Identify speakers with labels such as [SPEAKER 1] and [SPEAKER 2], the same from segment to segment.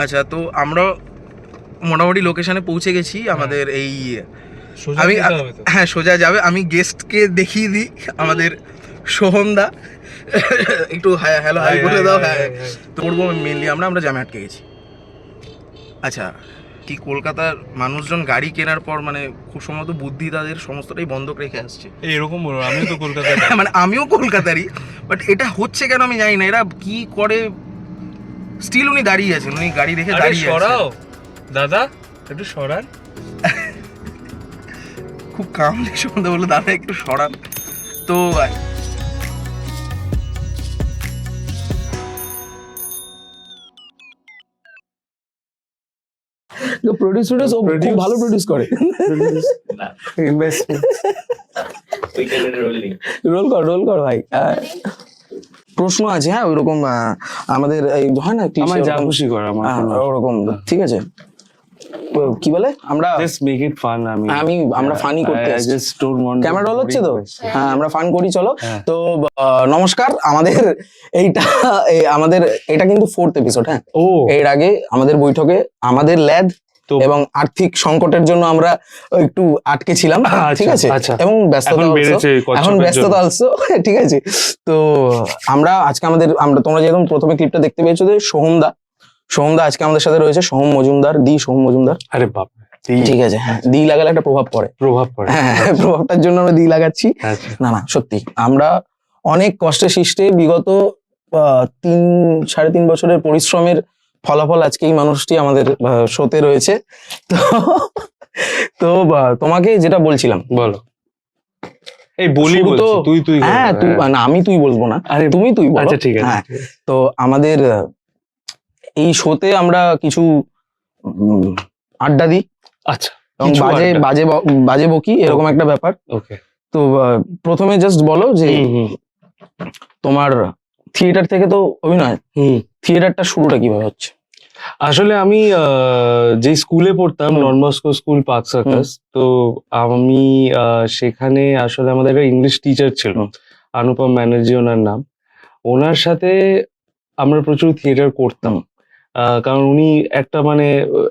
[SPEAKER 1] আচ্ছা, তো আমরা মোটামুটি লোকেশনে পৌঁছে গেছি আমাদের এই
[SPEAKER 2] সোজা
[SPEAKER 1] আমি
[SPEAKER 2] যেতে হবে তো?
[SPEAKER 1] হ্যাঁ সোজা যাবে। আমি গেস্টকে দেখিয়ে দিই আমাদের সোহমদা একটু হ্যালো হাই বলে দাও। হ্যাঁ, তো করবো মেনলি আমরা জ্যামে আটকে গেছি। আচ্ছা, কি কলকাতার মানুষজন গাড়ি কেনার পর মানে খুব সম্ভবত বুদ্ধি তাদের সমস্তটাই বন্ধক রেখে আসছে।
[SPEAKER 2] এরকম বলো, আমিও তো কলকাতায়
[SPEAKER 1] মানে আমিও কলকাতারই, বাট এটা হচ্ছে কেন আমি জানি না। এরা কি করে, স্টিল উনি দাঁড়িয়ে আছেন, উনি গাড়ি রেখে
[SPEAKER 2] আরে
[SPEAKER 1] দাঁড়িয়ে
[SPEAKER 2] সরাও
[SPEAKER 1] আছেন।
[SPEAKER 2] দাদা, একটু সরান।
[SPEAKER 1] খুব কামলি শুনতে বললো দাদা একটু সরান। তো
[SPEAKER 3] প্রডিউস ও খুব ভালো প্রডিউস করে। রোল কর ভাই। প্রশ্ন আছে, হ্যাঁ ওইরকম আমাদের এই হয় না
[SPEAKER 2] আমার যা খুশি কর, আমার
[SPEAKER 3] ওরকম ঠিক আছে। কি বলে আমরা
[SPEAKER 2] জাস্ট মেক ইট ফান।
[SPEAKER 3] আমরা ফানি করতে
[SPEAKER 2] I just don't want
[SPEAKER 3] camera roll হচ্ছে তো,
[SPEAKER 2] boring
[SPEAKER 3] হ্যাঁ আমরা ফান করি চলো।
[SPEAKER 2] হ্যাঁ।
[SPEAKER 3] তো নমস্কার, আমাদের আমাদের এটা কিন্তু 4th এপিসোড। হ্যাঁ,
[SPEAKER 2] ও
[SPEAKER 3] এর আগে আমাদের বৈঠকে আমাদের ল্যাদ
[SPEAKER 2] তো
[SPEAKER 3] এবং আর্থিক সংকটের জন্য আমরা একটু আটকে ছিলাম, ঠিক আছে,
[SPEAKER 2] আচ্ছা।
[SPEAKER 3] এবং ব্যস্ততা
[SPEAKER 2] এখন
[SPEAKER 3] also,
[SPEAKER 2] বেড়েছে
[SPEAKER 3] এখন ব্যস্ততা অলসো, ঠিক আছে। তো আমরা আজকে আমরা তোমরা যেরকম প্রথমে ক্লিপটা দেখতে পেয়েছো যে সোহমদা আজকে আমাদের সাথে রয়েছে, সোহম মজুমদার।
[SPEAKER 2] আরে বাপ,
[SPEAKER 3] ঠিক আছে, হ্যাঁ দি লাগালে একটা প্রভাব পড়ে। হ্যাঁ, প্রভাবটার জন্য আমরা দি লাগাচ্ছি।
[SPEAKER 2] আচ্ছা।
[SPEAKER 3] না সত্যি আমরা অনেক কষ্টে সৃষ্টে বিগত 3-3.5 বছরের পরিশ্রমের ফলাফল আজকে এই মানুষটি আমাদের শোতে রয়েছে। তো তোমাকে যেটা বলছিলাম,
[SPEAKER 2] বলো। এই বলি
[SPEAKER 3] শুরু তো
[SPEAKER 2] তুই
[SPEAKER 3] হ্যাঁ তুই না, আমি তুই বলবো না,
[SPEAKER 2] আরে
[SPEAKER 3] তুমি বলো।
[SPEAKER 2] আচ্ছা ঠিক আছে।
[SPEAKER 3] হ্যাঁ, তো আমাদের এই শোতে আমরা কিছু আড্ডা দিই,
[SPEAKER 2] আচ্ছা,
[SPEAKER 3] এবং বাজে বকি, এরকম একটা ব্যাপার।
[SPEAKER 2] ওকে,
[SPEAKER 3] তো প্রথমে জাস্ট বলো যে তোমার থিয়েটার থেকে তো অভিনয়, থিয়েটারটা শুরুটা কিভাবে হচ্ছে?
[SPEAKER 2] আসলে আমি যে স্কুলে পড়তাম, Don Bosco school, Park Circus, তো আমি সেখানে আসলে আমাদের একটা ইংলিশ টিচার ছিল, অনুপম ব্যানার্জি ওনার নাম। ওনার সাথে আমরা প্রচুর থিয়েটার করতাম, কারণ উনি একটা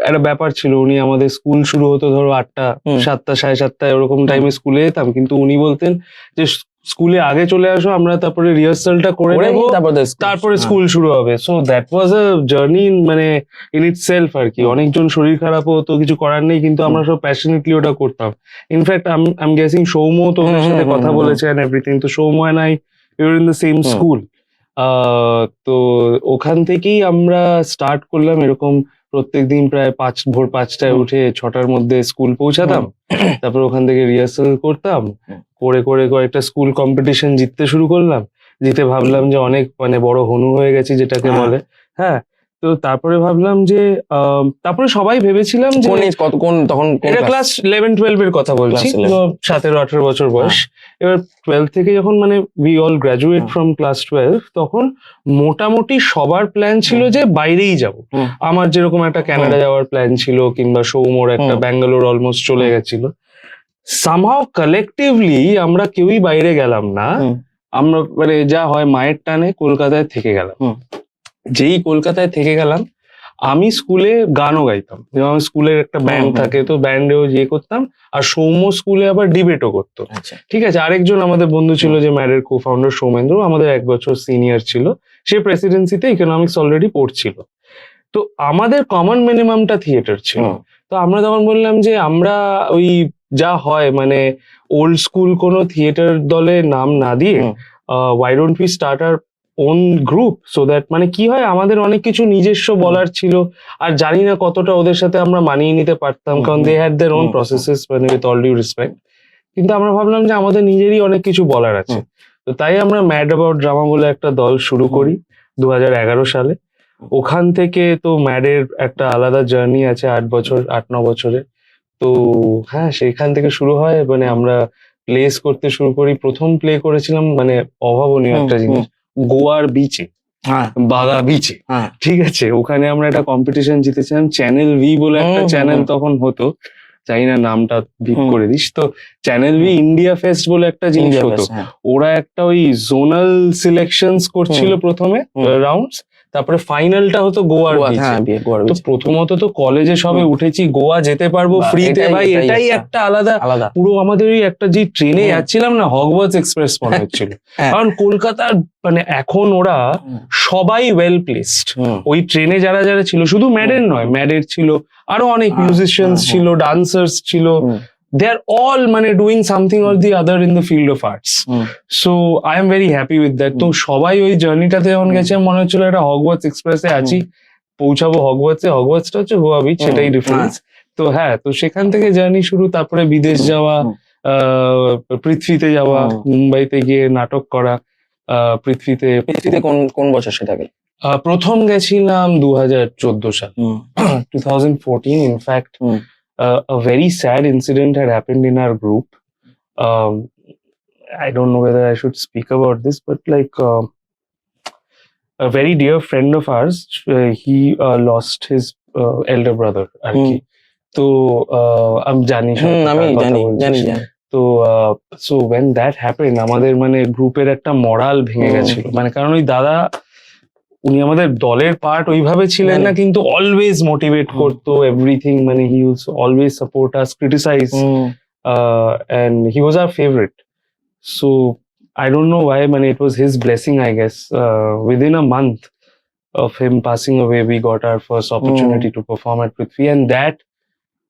[SPEAKER 2] একটা ব্যাপার ছিল, উনি আমাদের স্কুল শুরু হতো ধরো 8টা, 7টা, 7:30 এরকম টাইমে স্কুলে যেতাম, কিন্তু উনি বলতেন যে স্কুলে আগে চলে আসো, আমরা তারপরে রিহার্সালটা করে নেবো, তারপরে স্কুল শুরু হবে। So that was a journey in itself আর কি। অনেকজন শরীর খারাপ হতো, কিছু করার নেই, কিন্তু আমরা সব প্যাশনেটলি ওটা করতাম। In fact I am guessing Soumya তো ওদের সাথে কথা বলেছে এন্ড এভরিথিং। তো Soumya and I we were in the same school. তো ওখান থেকেই আমরা স্টার্ট করলাম এরকম। প্রত্যেকদিন প্রায় ভোর 5টায় উঠে 6টার মধ্যে স্কুল পৌঁছাতাম, তারপর ওখান থেকে রিহার্সাল করতাম, করে কয়েকটা স্কুল কম্পিটিশন জিততে শুরু করলাম। জিতে ভাবলাম যে অনেক বড় হনু হয়ে গেছি যেটাকে বলে। হ্যাঁ, তো তারপরে ভাবলাম যে তারপরে সবাই ভেবেছিলাম যে
[SPEAKER 3] তখন
[SPEAKER 2] এটা ক্লাস 11-12 এর কথা বলছি, 17-18 বছর বয়স। এবার 12 থেকে যখন we all graduate from class 12, তখন মোটামুটি সবার প্ল্যান ছিল যে বাইরেই যাব। আমার যেরকম একটা কানাডা যাওয়ার প্ল্যান ছিল, কিংবা সৌম্যর একটা ব্যাঙ্গালোর অলমোস্ট চলে গেছিল। সামহাউ কালেকটিভলি আমরা কেউই বাইরে গেলাম না। আমরা যা হয় মায়ের টানে কলকাতায় থেকে গেলাম। যেই কলকাতায় থেকে গেলাম, আমি স্কুলে গানও গাইতাম, যেমন স্কুলের একটা ব্যান্ড থাকে, তো ব্যান্ডেও করতাম। আর সৌম্য স্কুলে আবার ডিবেটও করতো, ঠিক আছে। আরেকজন আমাদের বন্ধু ছিল যে ম্যাডের কো ফাউন্ডার সৌমেন্দ্র, আমাদের 1 বছর সিনিয়র ছিল, সে প্রেসিডেন্সিতে ইকোনমিক্স অলরেডি পড়ছিল। তো আমাদের কমন মিনিমামটা থিয়েটার ছিল। তো আমরা তখন বললাম যে আমরা ওই যা হয় ওল্ড স্কুল কোনো থিয়েটার দলে নাম না দিয়ে why don't we start our own group, so that কি হয়, আমাদের অনেক কিছু নিজস্ব বলার ছিল। আর জানি না কতটা ওদের সাথে আমরা মানিয়ে নিতে পারতাম, কারণ they had their own processes, with all due respect. কিন্তু আমরা ভাবলাম যে আমাদের নিজেরই অনেক কিছু বলার আছে। তো তাই আমরা ম্যাড অ্যাবাউট ড্রামা বলে একটা দল শুরু করি 2011 সালে। ওখান থেকে তো ম্যাডের একটা আলাদা জার্নি আছে, 8-9 বছরের। তো হ্যাঁ, সেখান থেকে শুরু হয়। আমরা প্লেস করতে শুরু করি। প্রথম প্লে করেছিলাম অভাবনীয় একটা জিনিস, গোয়ার বিচে, বাগা বিচে, ঠিক আছে। ওখানে আমরা একটা কম্পিটিশন জিতেছিলাম, চ্যানেল ভি বলে একটা চ্যানেল তখন হতো, জানি না নামটা ভিপ করে দিস। তো চ্যানেল ভি ইন্ডিয়া ফেস্ট বলে একটা জিনিস হতো। ওরা একটা ওই জোনাল সিলেকশনস করছিল প্রথমে রাউন্ডস, তারপরে ফাইনালটা হতো গোয়ার বিচে।
[SPEAKER 3] হ্যাঁ গোয়ার
[SPEAKER 2] তো
[SPEAKER 3] beach।
[SPEAKER 2] প্রথমত তো কলেজে সবে উঠেছি, গোয়া যেতে পারবো
[SPEAKER 3] বাহ,
[SPEAKER 2] ফ্রিতে, ভাই এটাই একটা আলাদা।
[SPEAKER 3] আলাদা।
[SPEAKER 2] পুরো আমাদের ওই একটা যে ট্রেনে
[SPEAKER 3] হুম।
[SPEAKER 2] যাচ্ছিলাম না, হগওয়ার্টস এক্সপ্রেস মনে হচ্ছিল।
[SPEAKER 3] হ্যাঁ।
[SPEAKER 2] কারণ কলকাতার মানে এখন ওরা সবাই ওয়েল প্লেসড। ওই ট্রেনে যারা যারা ছিল, শুধু ম্যাডের নয়, ম্যাডের ছিল আরো অনেক মিউজিশিয়ানস ছিল, ডান্সার্স ছিল, দে আর অল মানে doing something or the other in the field of arts. So I am very happy with that. তো সবাই ওই জার্নিটাতে যখন গেছে মনে হচ্ছিল একটা হগওয়ার্টস এক্সপ্রেসে আছি, পৌঁছাবো হগওয়ার্টসে। হগওয়ার্টসটা হচ্ছে গোয়া বিচ, সেটাই ডিফারেন্স। তো হ্যাঁ, তো সেখান থেকে জার্নি শুরু, তারপরে বিদেশ যাওয়া, পৃথ্বীতে যাওয়া, মুম্বাইতে গিয়ে নাটক করা। পৃথ্বীতে
[SPEAKER 3] কোন বছর সেটা গেল?
[SPEAKER 2] প্রথম গেছিলাম 2014 সাল, 2014 in fact. A very sad incident had happened in our group. I don't know whether I should speak about this, but like a very dear friend of ours, he lost his elder brother. আর কি। তো আমি জানি,
[SPEAKER 3] আমি জানি।
[SPEAKER 2] তো so when that happened, আমাদের মানে গ্রুপের একটা মরাল ভেঙে গেছিল। মানে কারণ ওই দাদা, উনি আমাদের দলের পার্ট ওইভাবে ছিলেন না, কিন্তু অলওয়েজ মোটিভেট করতো এভরিথিং। মানে he use always support us, criticise, and he was our favourite. So I don't know why, মানে it was his blessing I guess. Within a month of him passing away, we got our first opportunity to perform at Prithvi, and that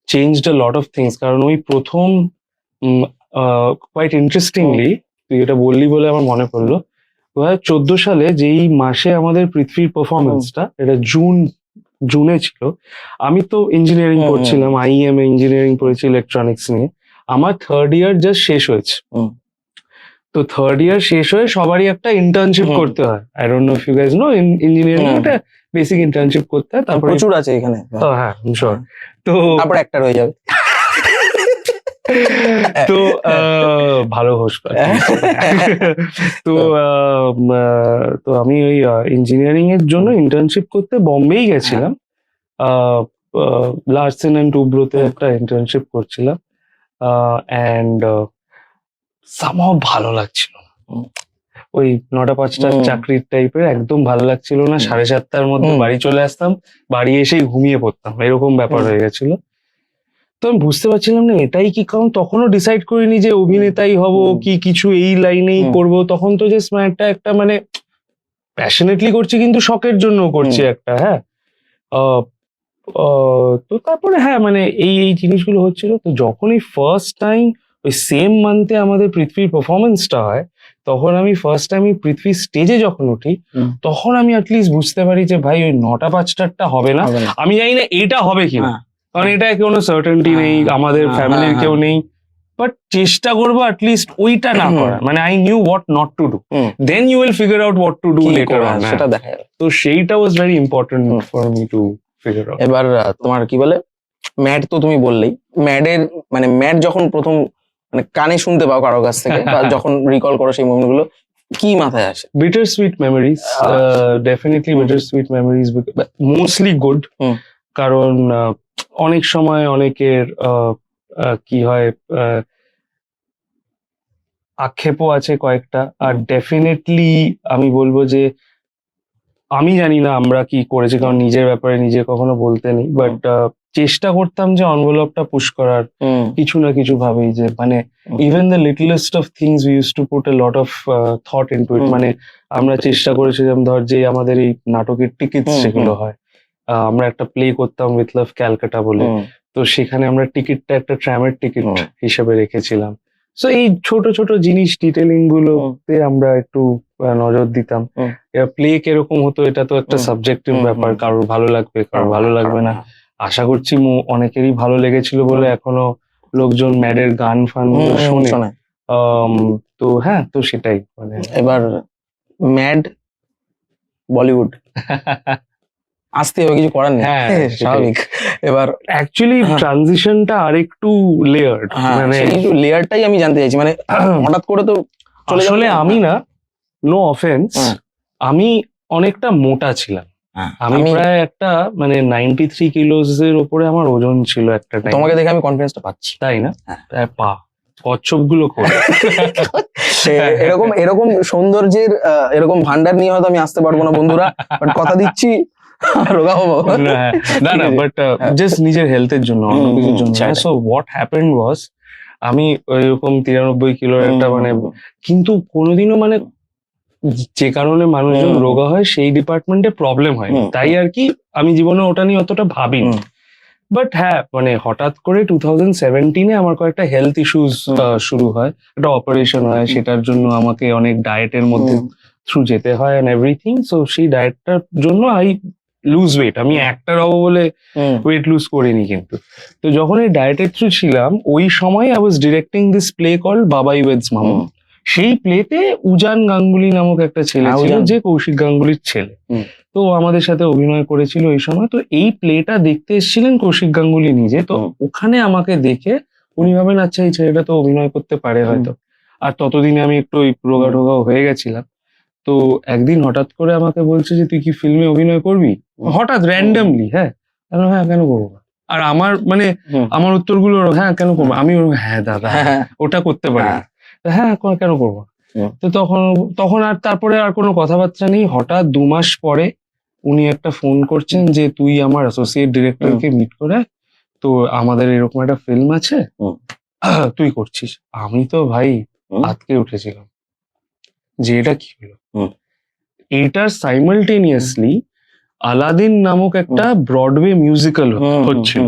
[SPEAKER 2] changed a lot of things. কারণ ওই প্রথম quite interestingly, তুই এটা বললি বলে আমার মনে পড়লো, 2014 সালে যেই মাসে আমাদের পৃথ্বীর পারফরমেন্সটা, এটা জুনে ছিল। আমি তো ইঞ্জিনিয়ারিং করছিলাম, IEM এ ইঞ্জিনিয়ারিং পড়েছি ইলেকট্রনিক্স নিয়ে। আমার থার্ড ইয়ার জাস্ট শেষ হয়েছে। তো থার্ড ইয়ার শেষ হয়ে সবারই একটা ইন্টার্নশিপ করতে হয়। I don't know if you guys know, engineering একটা বেসিক ইন্টার্নশিপ করতে হয়। তারপরে
[SPEAKER 3] প্রচুর আছে এখানে।
[SPEAKER 2] হ্যাঁ, শিওর। তো
[SPEAKER 3] তারপর একটা রয়ে যাবে।
[SPEAKER 2] তো ভালো হোস। তো তো আমি ওই ইঞ্জিনিয়ারিং এর জন্য ইন্টার্নশিপ করতে বম্বেই গেছিলাম। লার্সেন এন্ড টুব্রোতে একটা ইন্টার্নশিপ করছিলাম, অ্যান্ড সামহাও ভালো লাগছিল। ওই 9টা-5টার চাকরির টাইপের একদম ভালো লাগছিল না। 7:30টার মধ্যে বাড়ি চলে আসতাম, বাড়ি এসেই ঘুমিয়ে পড়তাম, এরকম ব্যাপার হয়ে গেছিল। তো আমি বুঝতে পারছিলাম না এটাই কি, কারণ তখনও ডিসাইড করিনি যে অভিনেতাই হব কি কিছু এই লাইনেই করব। তখন তো জাস্ট একটা মানে প্যাশনেটলি করছি, কিন্তু শখের জন্য করছি একটা। হ্যাঁ, তো তারপরে হ্যাঁ মানে এই জিনিসগুলো হচ্ছিল। তো যখনই ফার্স্ট টাইম ওই সেম মান্থে আমাদের পৃথ্বীর পারফরমেন্সটা হয়, তখন আমি ফার্স্ট টাইম পৃথ্বী স্টেজে যখন উঠি, তখন আমি অ্যাটলিস্ট বুঝতে পারি যে ভাই ওই 9টা-5টারটা হবে না। আমি জানি না এটা হবে কিনা, কারণ এটা কোনো সার্টেনটি নেই, আমাদের ফ্যামিলির কেউ নেই, বাট চেষ্টা করবো অ্যাটলিস্ট ওইটা না করা। মানে I knew what not to do, then you will figure out what to do later on.
[SPEAKER 3] সেটা দেখা যাবে।
[SPEAKER 2] তো সেইটা was very important for me to figure out.
[SPEAKER 3] এবার তোমার কি বলে, ম্যাড তো তুমি বললেই, ম্যাড যখন প্রথম মানে কানে শুনতে পাও কারো কাছ থেকে, বা যখন রিকল করো সেই মোমেন্ট গুলো, কি মাথায় আসে?
[SPEAKER 2] Bitter sweet memories, definitely bitter sweet memories, mostly good. কারণ অনেক সময় অনেকের কি হয়, আক্ষেপও আছে কয়েকটা। আর ডেফিনেটলি আমি বলবো যে আমি জানি না আমরা কি করেছি, কারণ নিজের ব্যাপারে নিজে কখনো বলতে নেই, বাট চেষ্টা করতাম যে এনভেলপটা পুশ করার কিছু না কিছু ভাবেই, যে মানে even the littlest of things we use to put a lot of thought into it. মানে আমরা চেষ্টা করেছিলাম, ধর যে আমাদের এই নাটকের টিকিটস যেগুলো হয়, আমরা একটা প্লে করতাম উইথ লাভ ক্যালকাটা বলে, তো সেখানে আমরা টিকিটটা একটা ট্রামের টিকিট হিসেবে রেখেছিলাম। সো এই ছোট ছোট জিনিস, ডিটেলিং গুলোতে আমরা একটু নজর দিতাম। প্লে কিরকম হতো এটা তো একটা সাবজেক্টিভ ব্যাপার, কারোর ভালো লাগবে কারোর ভালো লাগবে না। আশা করছি অনেকেরই ভালো লেগেছিল বলে এখনো লোকজন ম্যাডের গান ফান শোনে। তো হ্যাঁ, তো সেটাই মানে।
[SPEAKER 3] এবার ম্যাড বলিউড আসতে হবে, কিছু করার নেই, স্বাভাবিক। এবার
[SPEAKER 2] অ্যাকচুয়ালি ট্রানজিশনটা আরেকটু লেয়ার্ড, মানে
[SPEAKER 3] লেয়ারটাই আমি জানতে চাইছি। মানে হঠাৎ করে তো
[SPEAKER 2] আসলে আমি না, নো অফেন্স, আমি অনেকটা মোটা ছিলাম। আমি প্রায় একটা মানে 93 কিলোস এর উপরে আমার ওজন ছিল একটা টাইম।
[SPEAKER 3] তোমাকে দেখে আমি কনফিডেন্সটা পাচ্ছি,
[SPEAKER 2] তাই না? পা কচ্ছপ গুলো করে।
[SPEAKER 3] এরকম এরকম সৌন্দর্যের এরকম ভান্ডার নিয়ে হয়তো আমি আসতে পারবো না বন্ধুরা, বাট কথা দিচ্ছি রোগা হবো।
[SPEAKER 2] না না, বাট জাস্ট নিজের হেলথের জন্য, অন্য কিছুর জন্য। সো হোয়াট হ্যাপেন্ড ওয়াজ, আমি ওইরকম 93 কিলোর একটা মানে, কিন্তু কোনোদিনও মানে যে কারণে মানুষজন রোগা হয় সেই ডিপার্টমেন্টে প্রবলেম হয়, তাই আর কি আমি জীবনে ওটা নিয়ে অতটা ভাবিনি। বাট হ্যাঁ, মানে হঠাৎ করে 2017-এ আমার কয়েকটা হেলথ ইস্যুস শুরু হয়, একটা অপারেশন হয়, সেটার জন্য আমাকে অনেক ডায়েটের মধ্যে থ্রু যেতে হয় এন্ড এভরিথিং। সো সেই ডায়েটটার জন্য আই লুজ ওয়েট। আমি একটার হবো বলে ওয়েট লুজ করিনি, কিন্তু তো যখন এই ডায়েটের থ্রু ছিলাম ওই সময় I was directing this play call বাবাই ওয়েডস মামু। সেই প্লেতে উজান গাঙ্গুলি নামক একটা ছেলে ছিল, যে কৌশিক গাঙ্গুলির ছেলে। তো আমাদের সাথে অভিনয় করেছিল ওই সময়। তো এই প্লেটা দেখতে এসেছিলেন কৌশিক গাঙ্গুলি নিজে। তো ওখানে আমাকে দেখে উনি ভাবেন আচ্ছা এই ছেলেটা তো অভিনয় করতে পারে হয়তো। আর ততদিনে আমি একটু রোগা টোগা হয়ে গেছিলাম। তো একদিন হঠাৎ করে আমাকে বলছে যে তুই কি ফিল্মে অভিনয় করবি, হঠাৎ র্যান্ডামলি। হ্যাঁ, হ্যাঁ কেন করবো। আর আমার মানে আমার উত্তরগুলো হ্যাঁ কেন করবো, আমি হ্যাঁ দাদা ওটা করতে পারি, হ্যাঁ কেন করবো। তো তখন আর তারপরে আর কোনো কথাবার্তা নেই। হঠাৎ 2 মাস পরে উনি একটা ফোন করছেন যে তুই আমার অ্যাসোসিয়েট ডিরেক্টরকে মিট করে, তো আমাদের এরকম একটা ফিল্ম আছে, তুই করছিস। আমি তো ভাই আটকে উঠেছিলাম যে এটা কি হলো। এইটার সাইমালটেনিয়াসলি আলাদিন নামক একটা ব্রডওয়ে মিউজিক্যাল হচ্ছিল।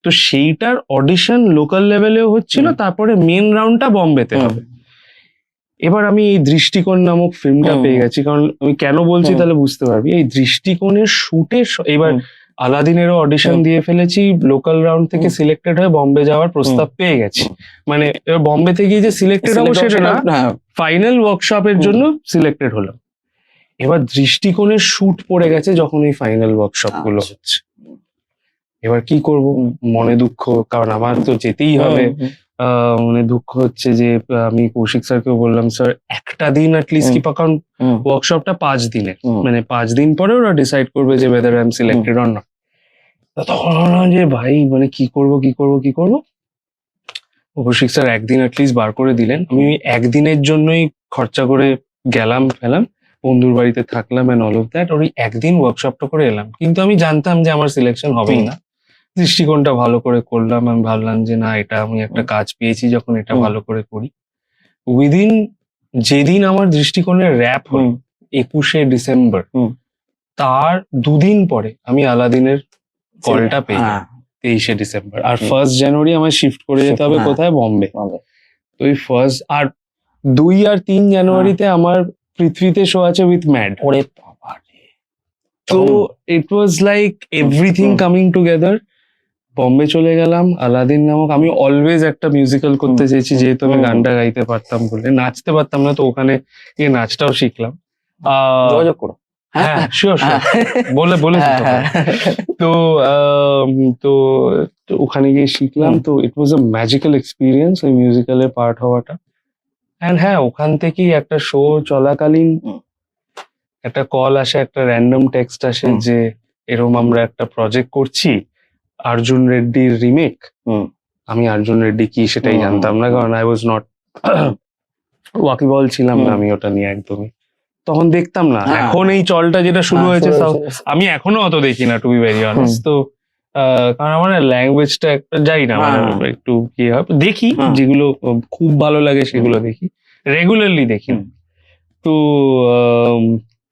[SPEAKER 2] তো সেইটার অডিশন লোকাল লেভেলেও হচ্ছিল, তারপরে মেন রাউন্ডটা বম্বেতে হবে। এবার আমি এই দৃষ্টিকোণ নামক ফিল্মটা পেয়ে গেছি, কারণ আমি কেন বলছি তাহলে বুঝতে পারবি। এই দৃষ্টিকোণের শুটে এবার আলাদিনেরও অডিশন দিয়ে ফেলেছি, লোকাল রাউন্ড থেকে সিলেক্টেড হয়ে বম্বে যাওয়ার প্রস্তাব পেয়ে গেছি। মানে এবার বম্বেতে গিয়ে যে সিলেক্টেড হবো সেটা না, ফাইনাল ওয়ার্কশপের জন্য সিলেক্টেড হলাম। এবার দৃষ্টিকোণের শুট পড়ে গেছে যখন এই ফাইনাল ওয়ার্কশপ গুলো হচ্ছে। এবার কি করব, মনে দুঃখ, কারণ আমার তো যেতেই হবে। মানে দুঃখ হচ্ছে যে আমি কৌশিক স্যারকেও বললাম, স্যার একটা দিন অ্যাটলিস্ট কি, কারণ ওয়ার্কশপটা 5 দিনের, মানে 5 দিন পরে ওরা ডিসাইড করবে যে whether I am selected or not। তখন বললাম যে ভাই মানে কি করব। কৌশিক স্যার একদিন অ্যাটলিস্ট বার করে দিলেন। আমি একদিনের জন্যই খরচা করে গেলাম ফেলাম, বন্ধুর বাড়িতে থাকলাম এন্ড অল অফ দ্যাট। ওই একদিন ওয়ার্কশপটা করে এলাম, কিন্তু আমি জানতাম যে আমার সিলেকশন হবেই না। দৃষ্টিকোণটা ভালো করে করলাম, আমি ভাবলাম যে না এটা আমি একটা কাজ পেয়েছি যখন, এটা ভালো করে করি। উইদিন যেদিন আমার দৃষ্টিকোণের র্যাপ হল 21শে ডিসেম্বর, তার 2 দিন পরে আমি আলাদিনের কলটা পেয়ে 23শে ডিসেম্বর। আর 1 জানুয়ারি আমার শিফট করে যেতে হবে কোথায়, বম্বে। তো ওই 1 আর 2 আর 3 জানুয়ারিতে আমার পৃথ্বীতে শো আছে উইথ ম্যাড। তো it was like everything coming together. Bombay চলে গেলাম, আলাদিন নামক। আমি অলওয়েজ একটা মিউজিক্যাল করতে চেয়েছি, যেহেতু আমি গানটা গাইতে পারতাম বলে, নাচতে পারতাম না, তো ওখানে গিয়ে নাচটাও শিখলাম।
[SPEAKER 3] যোগাযোগ করো।
[SPEAKER 2] হ্যাঁ শিওর বলে তো তো ওখানে গিয়ে শিখলাম। তো it was a magical experience ওই মিউজিক্যালের পার্ট হওয়াটা। এন্ড হ্যাঁ, ওখান থেকেই একটা শো চলাকালীন একটা কল আসে, একটা র্যান্ডম টেক্সট আসে যে এরকম আমরা একটা প্রজেক্ট করছি, অর্জুন রেড্ডির রিমেক। আমি অর্জুন রেড্ডি কি সেটাই জানতাম না, কারণ আই ওয়াজ নট ওয়াকিবল ছিলাম না আমি ওটা নিয়ে একদমই। তখন দেখতাম না। এখন এই চলটা যেটা শুরু হয়েছে, আমি এখনো অত দেখি না, টু বি ভেরি অনেস্ট। তো কারণ আমার ল্যাঙ্গুয়েজটা একটা যাই না, মানে একটু কি হয়, দেখি যেগুলো খুব ভালো লাগে সেগুলো দেখি, রেগুলারলি দেখি। তো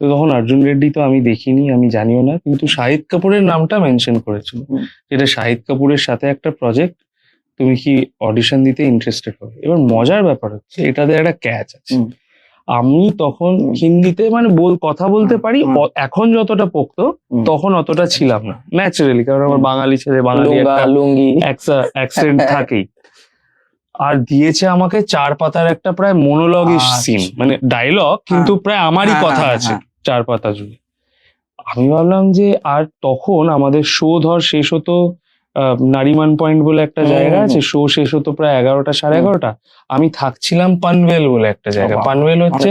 [SPEAKER 2] তখন অর্জুন রেড্ডি তো আমি দেখিনি, আমি জানিও না, কিন্তু শাহিদ কাপুরের নামটা মেনশন করেছিল, যেটা শাহিদ কাপুরের সাথে একটা প্রজেক্ট, তুমি কি অডিশন দিতে ইন্টারেস্টেড হবে। এবার মজার ব্যাপার হচ্ছে এটাতে একটা ক্যাচ আছে, আমি তখন হিন্দিতে মানে কথা বলতে পারি, এখন যতটা পোক্ত তখন অতটা ছিলাম না ন্যাচারালি, কারণ আমার বাঙালি ছেলে, বাঙালি একটা অ্যাকসেন্ট থাকেই। আর দিয়েছে আমাকে 4 পাতার একটা প্রায় মনোলগিশ সিন, মানে ডায়লগ কিন্তু প্রায় আমারই কথা আছে 4 পাতা জুড়ে। আমি ভাবলাম যে, আর তখন আমাদের শো ধর শেষ হতো নারিমান পয়েন্ট বলে একটা জায়গা আছে, শো শেষ হতো প্রায় 11টা 11:30। আমি থাকছিলাম পানভেল বলে একটা জায়গা। পানভেল হচ্ছে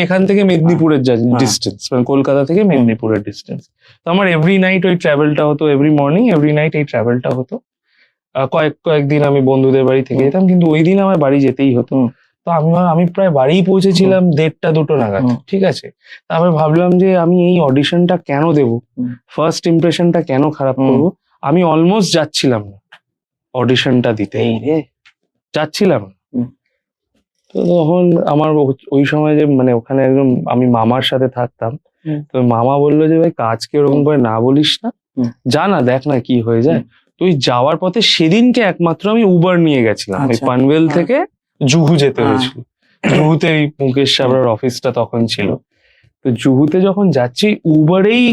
[SPEAKER 2] এখান থেকে মেদিনীপুরের ডিস্টেন্স, মানে কলকাতা থেকে মেদিনীপুরের ডিস্টেন্স। তো আমার এভরি নাইট ওই ট্রাভেলটা হতো, এভরি মর্নিং এভরি নাইট এই ট্রাভেলটা হতো। কয়েকদিন আমি বন্ধুদের বাড়ি থেকে যেতাম, কিন্তু ওই দিন আমার বাড়ি যেতেই হতো। তো আমি প্রায় বাড়ি পৌঁছেছিলাম 1:30-2 নাগাদ, ঠিক আছে। তারপরে ভাবলাম যে আমি এই অডিশনটা কেন দেব, ফার্স্ট ইমপ্রেশনটা কেন খারাপ করবো। আমি অলমোস্ট যাচ্ছিলাম না অডিশনটা দিতে, যাচ্ছিলাম না। তো তখন আমার ওই সময় যে মানে ওখানে একদম আমি মামার সাথে থাকতাম, তো মামা বললো যে ভাই কাজকে ওরকম করে না বলিস না, যা না দেখ না কি হয়ে যায়। তুই যাওয়ার পথে সেদিনকে একমাত্র আমি উবার নিয়ে গেছিলাম, ওই পানভেল থেকে জুহু যেতে হয়েছিল। জুহুতে ওই মুকেশ সাবরার অফিসটা তখন ছিল। তো জুহুতে যখন যাচ্ছি উবারেই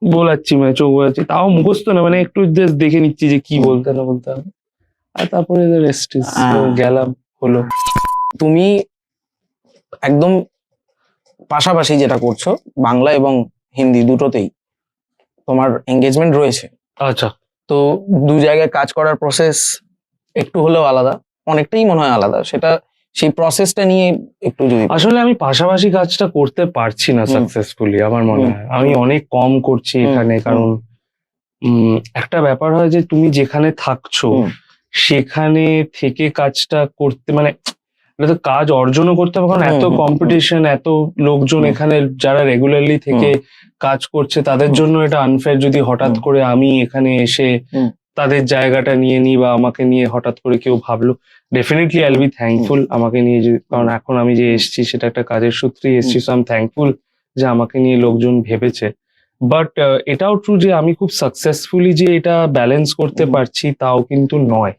[SPEAKER 2] বলাচ্ছি, মানে চোখ বোলাচ্ছি, তাও মুখস্থ না, মানে একটু জাস্ট দেখে নিচ্ছি যে কি বলতে না বলতে হবে। আর তারপরে রেস্ট গেলাম, হলো।
[SPEAKER 3] তুমি একদম পাশাপাশি যেটা করছো, বাংলা এবং হিন্দি দুটোতেই তোমার এঙ্গেজমেন্ট রয়েছে।
[SPEAKER 2] আচ্ছা।
[SPEAKER 3] তো দু জায়গায় কাজ করার প্রসেস একটু হলেও আলাদা, অনেকটাই মনে হয় আলাদা। সেই প্রসেসটা নিয়ে একটু যদি।
[SPEAKER 2] আসলে আমি পাশাপাশি কাজটা করতে পারছি না সাকসেসফুলি, আমার মনে হয় আমি অনেক কম করছি এখানে। কারণ একটা ব্যাপার হয় যে তুমি যেখানে থাকছো সেখানে থেকে কাজটা করতে, মানে এটা তো কাজ অর্জনও করতে হবে, কারণ এত কম্পিটিশন, এত লোকজন এখানে যারা রেগুলারলি থেকে কাজ করছে, তাদের জন্য এটা আনফেয়ার যদি হঠাৎ করে আমি এখানে এসে তাদের জায়গাটা নিয়ে নিই, বা আমাকে নিয়ে হঠাৎ করে কেউ ভাবলো। Definitely I will be thankful আমাকে নিয়ে, কারণ এখন আমি যে এসেছি সেটা একটা কাজের সূত্রেই এসেছি, সো আই এম থ্যাঙ্কফুল যে আমাকে নিয়ে লোকজন ভেবেছে। বাট এটাও ট্রু যে আমি খুব সাকসেসফুলি যে এটা ব্যালেন্স করতে পারছি তাও কিন্তু নয়।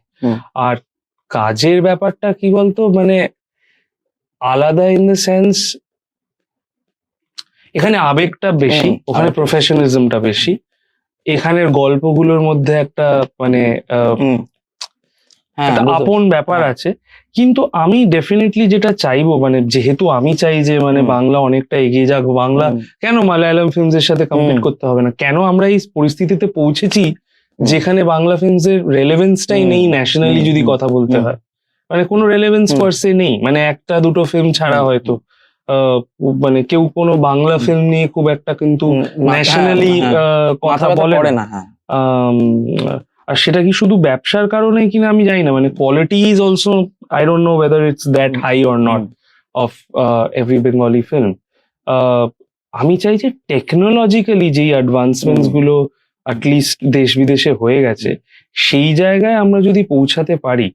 [SPEAKER 2] আর কাজের ব্যাপারটা কি বলতো, মানে আলাদা ইন দ্য সেন্স, এখানে আবেগটা বেশি, ওখানে প্রফেশনালিজমটা বেশি। এখানের গল্পগুলোর মধ্যে একটা মানে একটা আপন ব্যাপার আছে। কিন্তু আমি ডেফিনেটলি যেটা চাইবো, মানে যেহেতু আমি চাই যে মানে বাংলা অনেকটা এগিয়ে যাক, বাংলা কেন মালায়ালাম ফিল্মস এর সাথে কম্পিট করতে হবে না, কেন আমরা এই পরিস্থিতিতে পৌঁছেছি যেখানে বাংলা ফিল্মস এর রেলেভেন্সটাই নেই ন্যাশনালি যদি কথা বলতে হয়, মানে কোনো রেলেভেন্স পারসে নেই, মানে একটা দুটো ফিল্ম ছাড়া হয়তো মানে কেউ কোনো বাংলা ফিল্ম নিয়ে খুব একটা কিন্তু ন্যাশনালি কথা বলে না। আর সেটা কি শুধু ব্যবসার কারণে কিনা আমি জানি না, মানে quality is also, I don't know whether it's that high or not of every Bengali film. আমি চাই যে টেকনোলজিক্যালি যেই অ্যাডভান্সমেন্টস গুলো অ্যাটলিস্ট দেশ বিদেশে হয়ে গেছে, সেই জায়গায় আমরা যদি পৌঁছাতে পারি,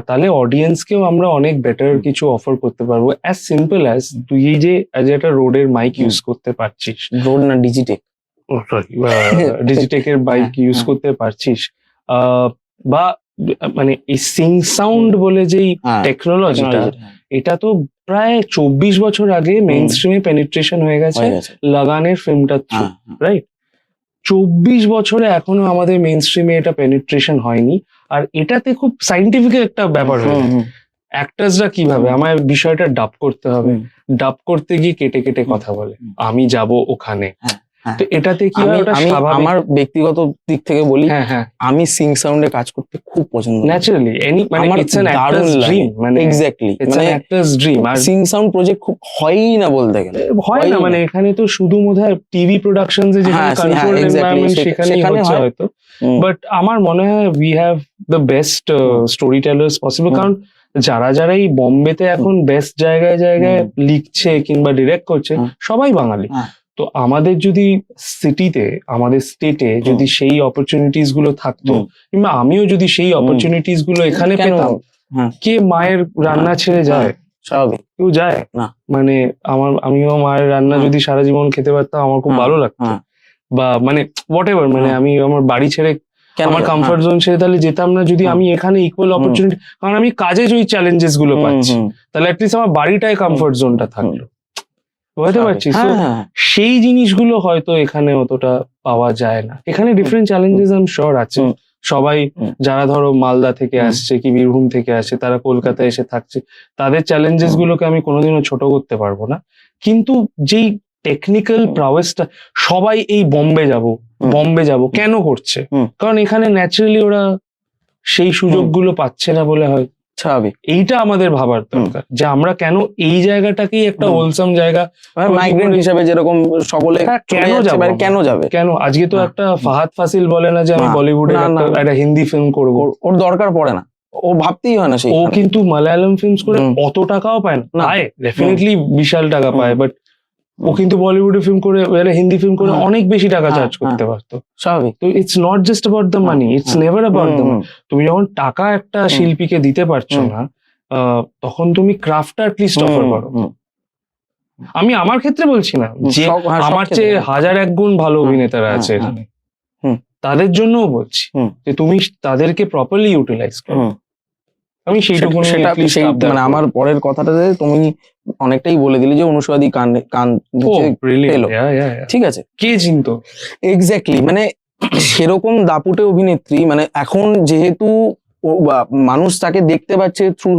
[SPEAKER 2] তাহলে অডিয়েন্সকেও আমরা অনেক বেটার কিছু অফার করতে পারবো। অ্যাজ সিম্পল অ্যাজ তুই যে একটা রোডের মাইক ইউজ করতে পারছিস,
[SPEAKER 3] রোড না ডিজিটেক,
[SPEAKER 2] ডিজিটেকের বাইক ইউজ করতে পারছিস, বা মানে এই সিং সাউন্ড বলে যেই টেকনোলজিটা, এটা তো প্রায় 24 বছর আগে মেইন স্ট্রিমে পেনিট্রেশন হয়ে গেছে লাগানের ফিল্মটা থ্রু, রাইট? 24 বছরে এখনো আমাদের মেইন স্ট্রিমে এটা পেনিট্রেশন হয়নি। আর এটাতে খুব সাইন্টিফিক একটা ব্যাপার হয়, অ্যাক্টার্সরা কিভাবে আমার বিষয়টা ডাব করতে হবে, ডাব করতে গিয়ে কেটে কেটে কথা বলে, আমি যাব ওখানে। তো এটাতে কি হয়, ওটা স্বাভাবিক।
[SPEAKER 3] আমার ব্যক্তিগত দিক থেকে বলি, আমি সিং সাউন্ডে কাজ করতে খুব পছন্দ করি
[SPEAKER 2] ন্যাচারালি, মানে ইটস অ্যান অ্যাক্টরস ড্রিম, মানে
[SPEAKER 3] exactly
[SPEAKER 2] it's an actor's dream. আর
[SPEAKER 3] সিং সাউন্ড প্রজেক্ট খুব হয়ই না বলতে গেলে,
[SPEAKER 2] হয় না, মানে এখানে তো শুধু বোধহয় টিভি প্রোডাকশনস এ যেখানে কন্ট্রোল এনভায়রনমেন্ট সেখানেই হচ্ছে হয়তো, বাট আমার মনে হয় we have the best story tailors possible. কারণ যারা এই বোম্বেতে এখন বেস্ট জায়গায় জায়গায় লিখছে কিংবা ডিরেক্ট করছে, সবাই বাঙালি। তো আমাদের যদি সিটিতে, আমাদের স্টেটে যদি সেই অপরচুনিটিস গুলো থাকতো, কিংবা আমিও যদি সেই অপরচুনিটিস গুলো এখানে পেতাম, কে মায়ের রান্না ছেড়ে যায়?
[SPEAKER 3] স্বাভাবিক,
[SPEAKER 2] কেউ যায় না। মানে আমিও মায়ের রান্না যদি সারা জীবন খেতে পারতাম, আমার খুব ভালো লাগতো। বা মানে হোয়াট এভার, মানে আমি আমার বাড়ি ছেড়ে, আমার কমফর্ট জোন ছেড়ে তাহলে যেতাম না যদি আমি এখানে ইকুয়াল অপরচুনিটি, কারণ আমি কাজে ওই চ্যালেঞ্জেস গুলো পাচ্ছি, তাহলে অ্যাটলিস্ট আমার বাড়িটাই কমফর্ট জোনটা থাকলো, বুঝতে পারছি। সেই জিনিসগুলো হয়তো এখানে অতটা পাওয়া যায় না। এখানে different challenges I am sure আছে। সবাই যারা ধরো মালদা থেকে আসছে কি বীরভূম থেকে আসছে, তারা কলকাতায় এসে থাকছে, তাদের চ্যালেঞ্জেস গুলোকে আমি কোনোদিনও ছোট করতে পারবো না। কিন্তু যেই টেকনিক্যাল প্রাওয়েসটা, সবাই এই বম্বে যাব কেন করছে? কারণ এখানে ন্যাচারালি ওরা সেই সুযোগগুলো পাচ্ছে না বলে হয়
[SPEAKER 3] স্বাভাবিক।
[SPEAKER 2] এইটা আমাদের ভাবার দরকার যে আমরা কেন এই জায়গাটাকেই একটা হোলসাম জায়গা
[SPEAKER 3] মাইগ্রেন্ট হিসাবে যেরকম সকলে
[SPEAKER 2] হ্যাঁ,
[SPEAKER 3] চলে
[SPEAKER 2] কেন
[SPEAKER 3] যাচ্ছে,
[SPEAKER 2] যাবো
[SPEAKER 3] মানে
[SPEAKER 2] আমরা?
[SPEAKER 3] কেন যাবে?
[SPEAKER 2] কেন আজকে তো
[SPEAKER 3] হ্যাঁ।
[SPEAKER 2] একটা ফাহাদ ফাসিল বলে না যে আমি
[SPEAKER 3] না,
[SPEAKER 2] বলিউডে
[SPEAKER 3] না, না।
[SPEAKER 2] একটা হিন্দি ফিল্ম করবো,
[SPEAKER 3] ওর দরকার পড়ে না, ও ভাবতেই হয় না সেই।
[SPEAKER 2] ও কিন্তু মালায়ালাম ফিল্মস করে অত টাকাও পায় না,
[SPEAKER 3] না।
[SPEAKER 2] পায় ডেফিনেটলি বিশাল টাকা পায়, বাট ও
[SPEAKER 3] হুম।
[SPEAKER 2] কিন্তু বলিউডে ফিল্ম করে হিন্দি ফিল্ম করে
[SPEAKER 3] হ্যাঁ।
[SPEAKER 2] অনেক বেশি টাকা
[SPEAKER 3] হ্যাঁ,
[SPEAKER 2] চার্জ করতে পারতো।
[SPEAKER 3] স্বাভাবিক।
[SPEAKER 2] তো it's not just about the money, it's never about the money. তুমি যখন টাকা একটা শিল্পীকে দিতে পারছো না, তখন তুমি ক্রাফটটা অ্যাটলিস্ট অফার করো। আমি আমার ক্ষেত্রে বলছি না, যে আমার চেয়ে হাজার এক গুণ ভালো অভিনেতারা আছে এখানে, তাদের জন্যও বলছি যে তুমি তাদেরকে প্রপারলি ইউটিলাইজ করো। আমি সেইটুকু
[SPEAKER 3] মানে আমার পরের কথাটাতে তুমি অনেকটাই বলে দিলে যে অনুষ্বাদী কান পেলো, ঠিক আছে,
[SPEAKER 2] কে চিনতো
[SPEAKER 3] এক্স্যাক্টলি, মানে সেরকম দাপুটে অভিনেত্রী, মানে এখন যেহেতু মানুষ তাকে দেখতে পাচ্ছে থ্রু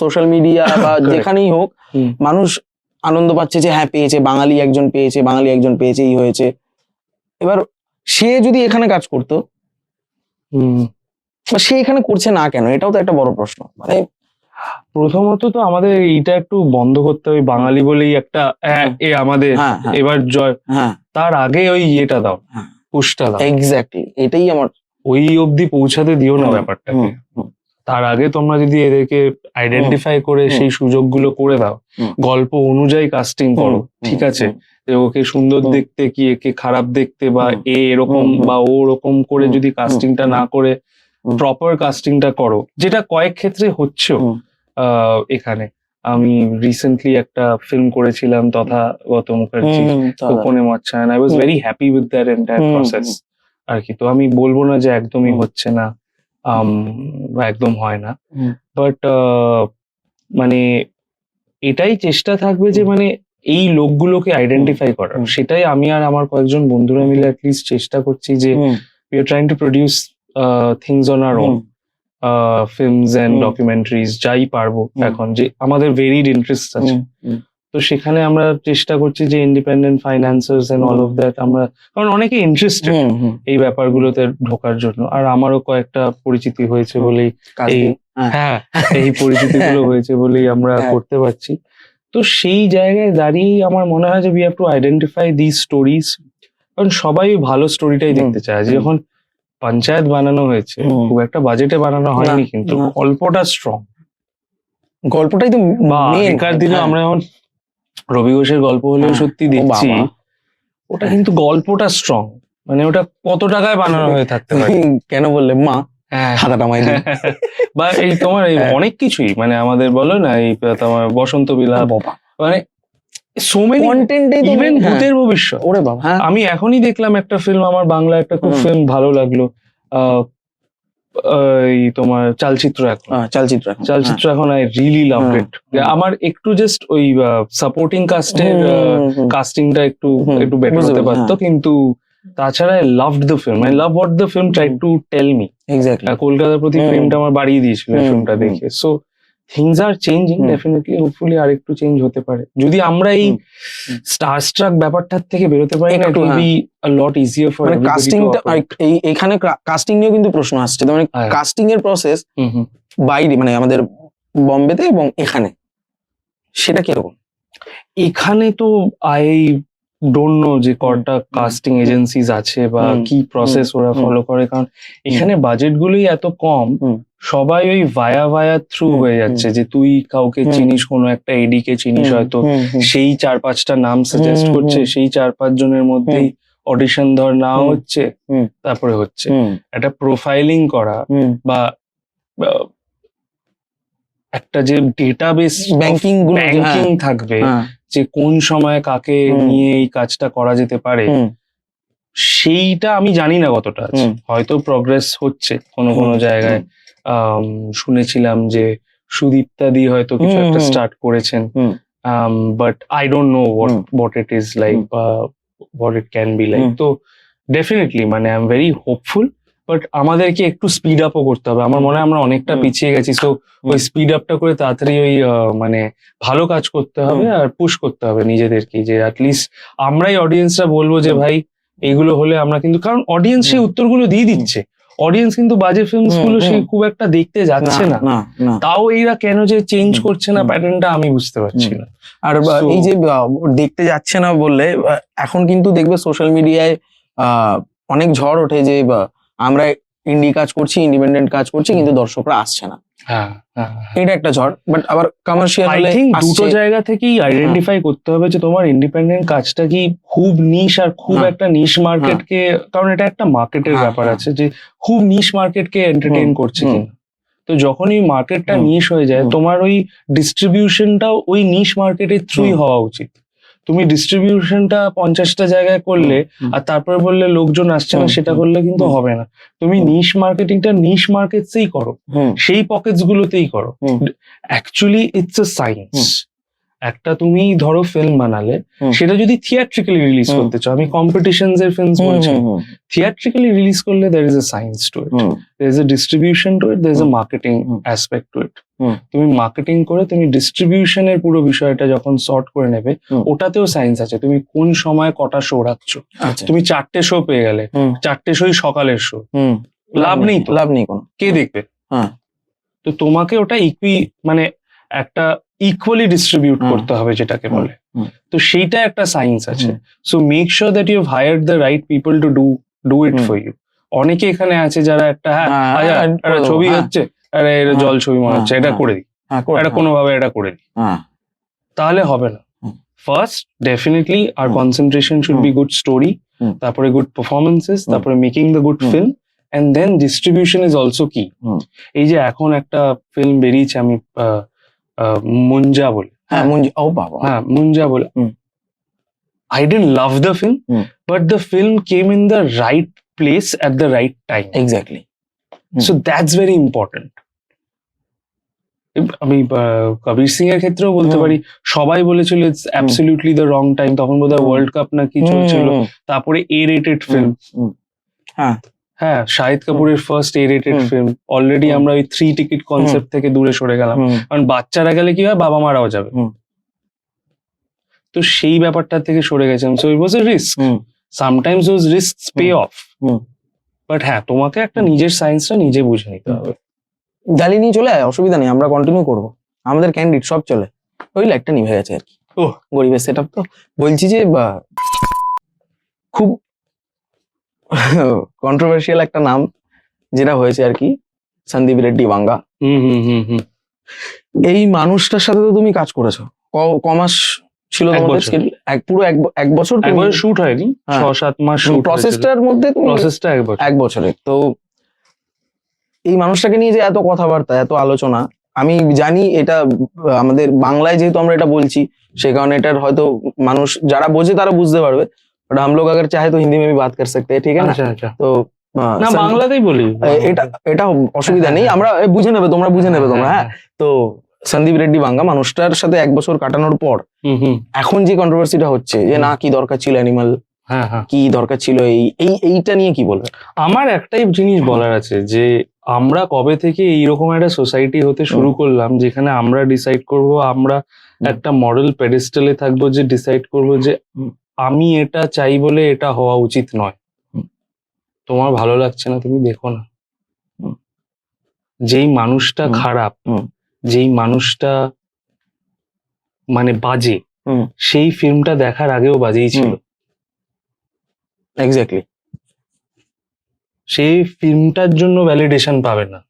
[SPEAKER 3] সোশ্যাল মিডিয়া বা যেখানেই হোক, মানুষ আনন্দ পাচ্ছে যে হ্যাঁ পেয়েছে, বাঙালি একজন পেয়েছে, এই হয়েছে। এবার সে যদি এখানে কাজ করতো, সে এখানে করছে না কেন, এটাও তো একটা বড় প্রশ্ন। মানে
[SPEAKER 2] প্রথমত তো আমাদের এইটা একটু বন্ধ করতে হবে, বাঙালি বলেই একটা আমাদের এবার জয়, তার আগে ওই ইয়েটা দাও, পুশটা দাও।
[SPEAKER 3] এক্স্যাক্টলি, এটাই আমার
[SPEAKER 2] ওই অবধি পৌঁছাতে দিও না ব্যাপারটাকে। তার আগে তোমরা যদি এদেরকে আইডেন্টিফাই করে সেই সুযোগগুলো করে দাও, গল্প অনুযায়ী কাস্টিং করো, ঠিক আছে, যে ওকে সুন্দর দেখতে কি একে খারাপ দেখতে বা এরকম বা ও ওরকম করে যদি কাস্টিংটা না করে প্রপার কাস্টিংটা করো, যেটা কয়েক ক্ষেত্রে হচ্ছেও এখানে। আমি রিসেন্টলি একটা ফিল্ম করেছিলাম তথাগত মুখার্জি, কোকনে মচ্ছা, and I was very happy with that entire process আর কি। তো আমি বলবো না যে একদমই হচ্ছে না বা একদম হয় না, বাট মানে এটাই চেষ্টা থাকবে যে মানে এই লোকগুলোকে আইডেন্টিফাই করার। সেটাই আমি আর আমার কয়েকজন বন্ধুরা মিলে অ্যাটলিস্ট চেষ্টা করছি যে we are trying to produce things on our own, films and documentaries, যাই পারবো এখন, যে আমাদের ভেরিড ইন্টারেস্ট আছে। তো সেখানে আমরা চেষ্টা করছি যে independent financiers and all of that, আমরা, কারণ অনেকে ইন্টারেস্টেড এই ব্যাপারগুলোতে ঢোকার জন্য, আর আমারও কয়েকটা পরিচিতি হয়েছে বলেই এই পরিচিতিগুলো হয়েছে বলেই আমরা করতে পারছি। তো সেই জায়গায় দাঁড়িয়ে আমার মনে হয় যে we have to identify this stories, কারণ সবাই ভালো স্টোরিটাই দেখতে চায়। যখন পঞ্চায়েত বানানো হয়েছে, খুব একটা বাজেটে বানানো হয়নি, কিন্তু গল্পটা স্ট্রং,
[SPEAKER 3] গল্পটাই তো
[SPEAKER 2] এখনকার দিনে আমরা যখন রবি ঘোষের গল্প হলেও সত্যি দেখছি, ওটা কিন্তু গল্পটা স্ট্রং, মানে ওটা কত টাকায় বানানো হয়ে থাকতে পারে।
[SPEAKER 3] কেন বললে মা হাতাটা মাই
[SPEAKER 2] বা এই তোমার এই অনেক কিছুই, মানে আমাদের বলো না এই তোমার বসন্ত বিলাপ, মানে so many content, even ভূতের ভবিষ্যৎ।
[SPEAKER 3] ওরে বাবা,
[SPEAKER 2] আমি এখনই দেখলাম একটা ফিল্ম, আমার বাংলা একটা খুব ফিল্ম ভালো লাগলো, এই তোমার চালচিত্র এখন আই রিয়েলি লাভ ইট। আমার একটু জাস্ট ওই সাপোর্টিং কাস্টিংটা একটু বেটার হতে পারতো, কিন্তু তাছাড়া I loved the film, I love what the film tried to tell me. কলকাতার প্রতি প্রেমটা আমার বাড়িয়ে দিয়েছিল ফিল্মটা দেখে। So things are changing, definitely, hopefully আর একটু চেঞ্জ হতে পারে যদি আমরা এই স্টারস্ট্রাক ব্যাপারটার থেকে বেরোতে পারি না। It will be a lot easier for
[SPEAKER 3] কাস্টিংটা। এখানে কাস্টিং নিয়েও কিন্তু প্রশ্ন আসছে, মানে কাস্টিং এর প্রসেস বাইরে, মানে আমাদের বম্বেতে এবং এখানে, সেটা কিরকম?
[SPEAKER 2] এখানে তো আই ডোন্ট নো যে কটা কাস্টিং এজেন্সিজ আছে বা কি প্রসেস ওরা ফলো করে, কারণ এখানে বাজেট গুলোই এত কম, সবাই ওই ভায়া থ্রু হয়ে যাচ্ছে, যে তুই কাউকে চিনিস, কোনো একটা এডি কে চিনিস হয়তো, সেই 4-5টা নাম সাজেস্ট করছে, সেই 4-5 জনের মধ্যেই অডিশন ধর না হচ্ছে, তারপরে হচ্ছে একটা প্রোফাইলিং করা বা একটা যে ডেটাবেস ব্যাংকিং থাকবে, যে কোন সময় কাকে নিয়ে এই কাজটা করা যেতে পারে, সেইটা আমি জানি না কতটা আছে। হয়তো প্রগ্রেস হচ্ছে কোনো জায়গায়। শুনেছিলাম যে সুদীপ্তাদি হয়তো কিছু একটা স্টার্ট করেছেন, but I don't no what it is like বা what it can be like. তো ডেফিনেটলি মানে I am very hopeful, but আমাদেরকে একটু স্পিড আপও করতে হবে। আমার মনে হয় আমরা অনেকটা পিছিয়ে গেছি, সো ওই স্পিড আপটা করে তাড়াতাড়ি ওই মানে ভালো কাজ করতে হবে আর পুশ করতে হবে নিজেদেরকে, যে অ্যাটলিস্ট আমরাই অডিয়েন্সরা বলবো যে ভাই এইগুলো হলে আমরা কিন্তু, কারণ অডিয়েন্স সেই উত্তরগুলো দিয়ে দিচ্ছে, অডিয়েন্স কিন্তু বাজে ফিল্মস গুলো সেই খুব একটা দেখতে যাচ্ছে না।
[SPEAKER 3] না না
[SPEAKER 2] তাও এরা কেন যে চেঞ্জ করছে না প্যাটার্নটা আমি বুঝতে পারছি না।
[SPEAKER 3] আর
[SPEAKER 2] So-
[SPEAKER 3] এই যে দেখতে যাচ্ছে না বললে এখন কিন্তু দেখবে সোশ্যাল মিডিয়ায় অনেক ঝড় ওঠে যে আমরা ইন্ডি কাজ করছি, ইন্ডিপেন্ডেন্ট কাজ করছি, কিন্তু দর্শকরা আসছে না।
[SPEAKER 2] হ্যাঁ হ্যাঁ,
[SPEAKER 3] এটা একটা ঝড়, বাট আবার কমার্শিয়াল
[SPEAKER 2] আই
[SPEAKER 3] হলে
[SPEAKER 2] থিঙ্ক দুটো
[SPEAKER 3] আসছে।
[SPEAKER 2] জায়গা থেকেই আইডেন্টিফাই করতে হবে যে তোমার ইন্ডিপেন্ডেন্ট কাজটা কি খুব নিশ আর খুব
[SPEAKER 3] হ্যাঁ।
[SPEAKER 2] একটা নিশ মার্কেটকে, কারণ এটা একটা মার্কেটের
[SPEAKER 3] হ্যাঁ,
[SPEAKER 2] ব্যাপার
[SPEAKER 3] হ্যাঁ।
[SPEAKER 2] আছে যে খুব নিশ মার্কেটকে এন্টারটেইন করছে
[SPEAKER 3] হুম।
[SPEAKER 2] কিনা। তো যখন এই মার্কেটটা
[SPEAKER 3] হুম।
[SPEAKER 2] নিশ হয়ে যায়,
[SPEAKER 3] হুম।
[SPEAKER 2] তোমার ওই ডিস্ট্রিবিউশনটাও ওই নিশ মার্কেটের থ্রুই হওয়া উচিত। তুমি ডিস্ট্রিবিউশনটা 50টা জায়গায় করলে আর তারপরে বললে লোকজন আসছে না, সেটা করলে কিন্তু হবে না। তুমি নিশ মার্কেটিংটা নিশ মার্কেটসেই করো, সেই পকেটস গুলোতেই করো। Actually it's a science. একটা তুমি ধরো ফিল্ম বানালে, সেটা যদি থিয়েট্রিক্যালি রিলিজ করতে চাও, আমি কম্পিটিশনস এর ফিল্মস বলছি, থিয়েট্রিক্যালি রিলিজ করলে there is a science to it, there is a distribution to it, there is a marketing aspect to it. তুমি মার্কেটিং করে তুমি ডিস্ট্রিবিউশনের পুরো বিষয়টা যখন সর্ট করে নেবে, ওটাতেও সায়েন্স আছে। তুমি কোন সময় কটা শো রাখছো, তুমি 4টে শো পেয়ে গেলে, 4টে শোই সকালের শো, লাভ নেই তো,
[SPEAKER 3] লাভ নেই কোনো।
[SPEAKER 2] কে দেখবে?
[SPEAKER 3] হ্যাঁ।
[SPEAKER 2] তো তোমাকে ওটা মানে একটা ইকুয়ালি ডিস্ট্রিবিউট করতে হবে, যেটাকে বলে। তো সেইটা একটা সায়েন্স আছে। So make sure that you have hired the right people to do it for you. অনেকে এখানে আছে যারা একটা একটা ছবি হচ্ছে, আরে এটা জল ছবি মনে হচ্ছে, এটা করে দিই, এটা কোনোভাবে এটা করে দিই, তাহলে হবে না। First definitely our concentration should be good story, তারপরে গুড পারফরমেন্সেস, তারপরে making the good film, and then distribution is also key. এই যে এখন একটা ফিল্ম বেরিয়েছে, আমি মুঞ্জা বলে,
[SPEAKER 3] ও বাবা,
[SPEAKER 2] হ্যাঁ মুঞ্জা বলে, I didn't love the film, but the film came in the right place at the right time.
[SPEAKER 3] Exactly.
[SPEAKER 2] So that's very important. আমি কবির সিং এর ক্ষেত্রেও বলতে পারি, সবাই বলেছিল it's absolutely the wrong time, তখন বোধহয় ওয়ার্ল্ড কাপ না কি চলছিল, তারপরে A-rated ফিল্ম। হ্যাঁ, শাহিদ কাপুরের ফার্স্ট A-rated ফিল্ম। অলরেডি আমরা ওই 3 টিকিট কনসেপ্ট থেকে দূরে সরে গেলাম, কারণ বাচ্চারা গেলে কি হয়, বাবা মারাও যাবে। তো সেই ব্যাপারটা থেকে সরে গেছিলাম। So it was A risk. Sometimes those risks pay off. But হ্যাঁ, তোমাকে একটা নিজের সায়েন্সটা নিজে বুঝে নিতে হবে।
[SPEAKER 3] গালি নিয়ে চলে আয়, অসুবিধা নেই, আমরা কন্টিনিউ করবো, আমাদের ক্যান্ডিড সব চলে। ওই লাইটটা নিভে গেছে আর কি। ও গরিবের সেটআপ। তো বলছি যে খুব কন্ট্রোভার্সিয়াল একটা নাম যেটা হয়েছে আর কি, সন্দীপ রেড্ডি বাঙ্গা। এই মানুষটার সাথে তো তুমি কাজ করেছো, কমাস ছিল তোমাদের স্কেল? পুরো এক বছর
[SPEAKER 2] শুট হয়নি, 6-7 মাস
[SPEAKER 3] প্রসেসটার মধ্যে,
[SPEAKER 2] প্রসেসটা
[SPEAKER 3] 1 বছরে। তো এই মানুষটাকে নিয়ে যে এত কথাবার্তা, এত আলোচনা, আমি জানি এটা আমাদের বাংলায় যেহেতু আমরা এটা বলছি, সে কারণে এটার হয়তো মানুষ যারা বোঝে তারা বুঝতে পারবে, বাট हम लोग अगर चाहे तो हिंदी में भी बात कर सकते हैं, ठीक है ना? তো
[SPEAKER 2] না, বাংলাতেই বলি,
[SPEAKER 3] এটা অসুবিধা নেই, আমরা বুঝে নেবে, তোমরা বুঝে নেবে তোমরা। হ্যাঁ, তো সন্দীপ রেড্ডি বাঙ্গা মানুষটার সাথে 1 বছর কাটানোর পর এখন যে কন্ট্রোভার্সিটা হচ্ছে যে না, কি দরকার ছিল অ্যানিমাল, কি দরকার ছিল এইটা নিয়ে কি বলবে?
[SPEAKER 2] আমার একটাই জিনিস বলার আছে যে আমরা কবে থেকে এইরকম একটা সোসাইটি হতে শুরু করলাম, যেখানে আমরা ডিসাইড করব, আমরা একটা মডেল পেডেস্টালে থাকবো, যে ডিসাইড করব যে আমি এটা চাই বলে এটা হওয়া উচিত নয়। তোমার ভালো লাগছে না, তুমি দেখো না। যেই মানুষটা খারাপ, যেই মানুষটা মানে বাজে, সেই ফিল্মটা দেখার আগেও বাজেই ছিল।
[SPEAKER 3] এক্স্যাক্টলি।
[SPEAKER 2] সেই ফিল্মটার জন্য ভ্যালিডেশন পাবে না।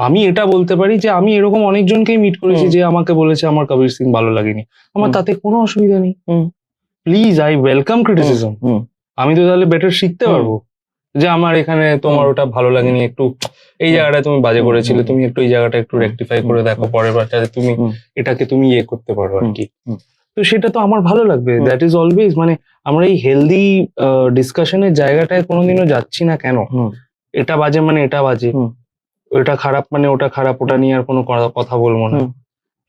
[SPEAKER 2] আমি এটা বলতে পারি যে আমি এরকম অনেকজনকেই মিট করেছি যে আমাকে বলেছে আমার কবির সিং ভালো লাগেনি, আমার তাতে কোনো অসুবিধা নেই। Please, I welcome criticism. আমি তো তাহলে বেটার শিখতে পারবো যে আমার এখানে তোমার ওটা ভালো লাগেনি, একটু এই জায়গাটায় তুমি বাজে করেছিলে, তুমি একটু এই জায়গাটা একটু রেকটিফাই করে দেখো পরের বার, যাতে তুমি এটাকে তুমি করতে পারো আর কি। তো সেটা তো আমার ভালো লাগবে। দ্যাট ইজ অলওয়েজ, মানে আমরা এই হেলদি ডিসকাশনের জায়গাটায় কোনোদিনও যাচ্ছি না। কেন এটা বাজে মানে এটা বাজে, ওটা খারাপ মানে ওটা খারাপ, ওটা নিয়ে আর কোনো কথা বলবো না।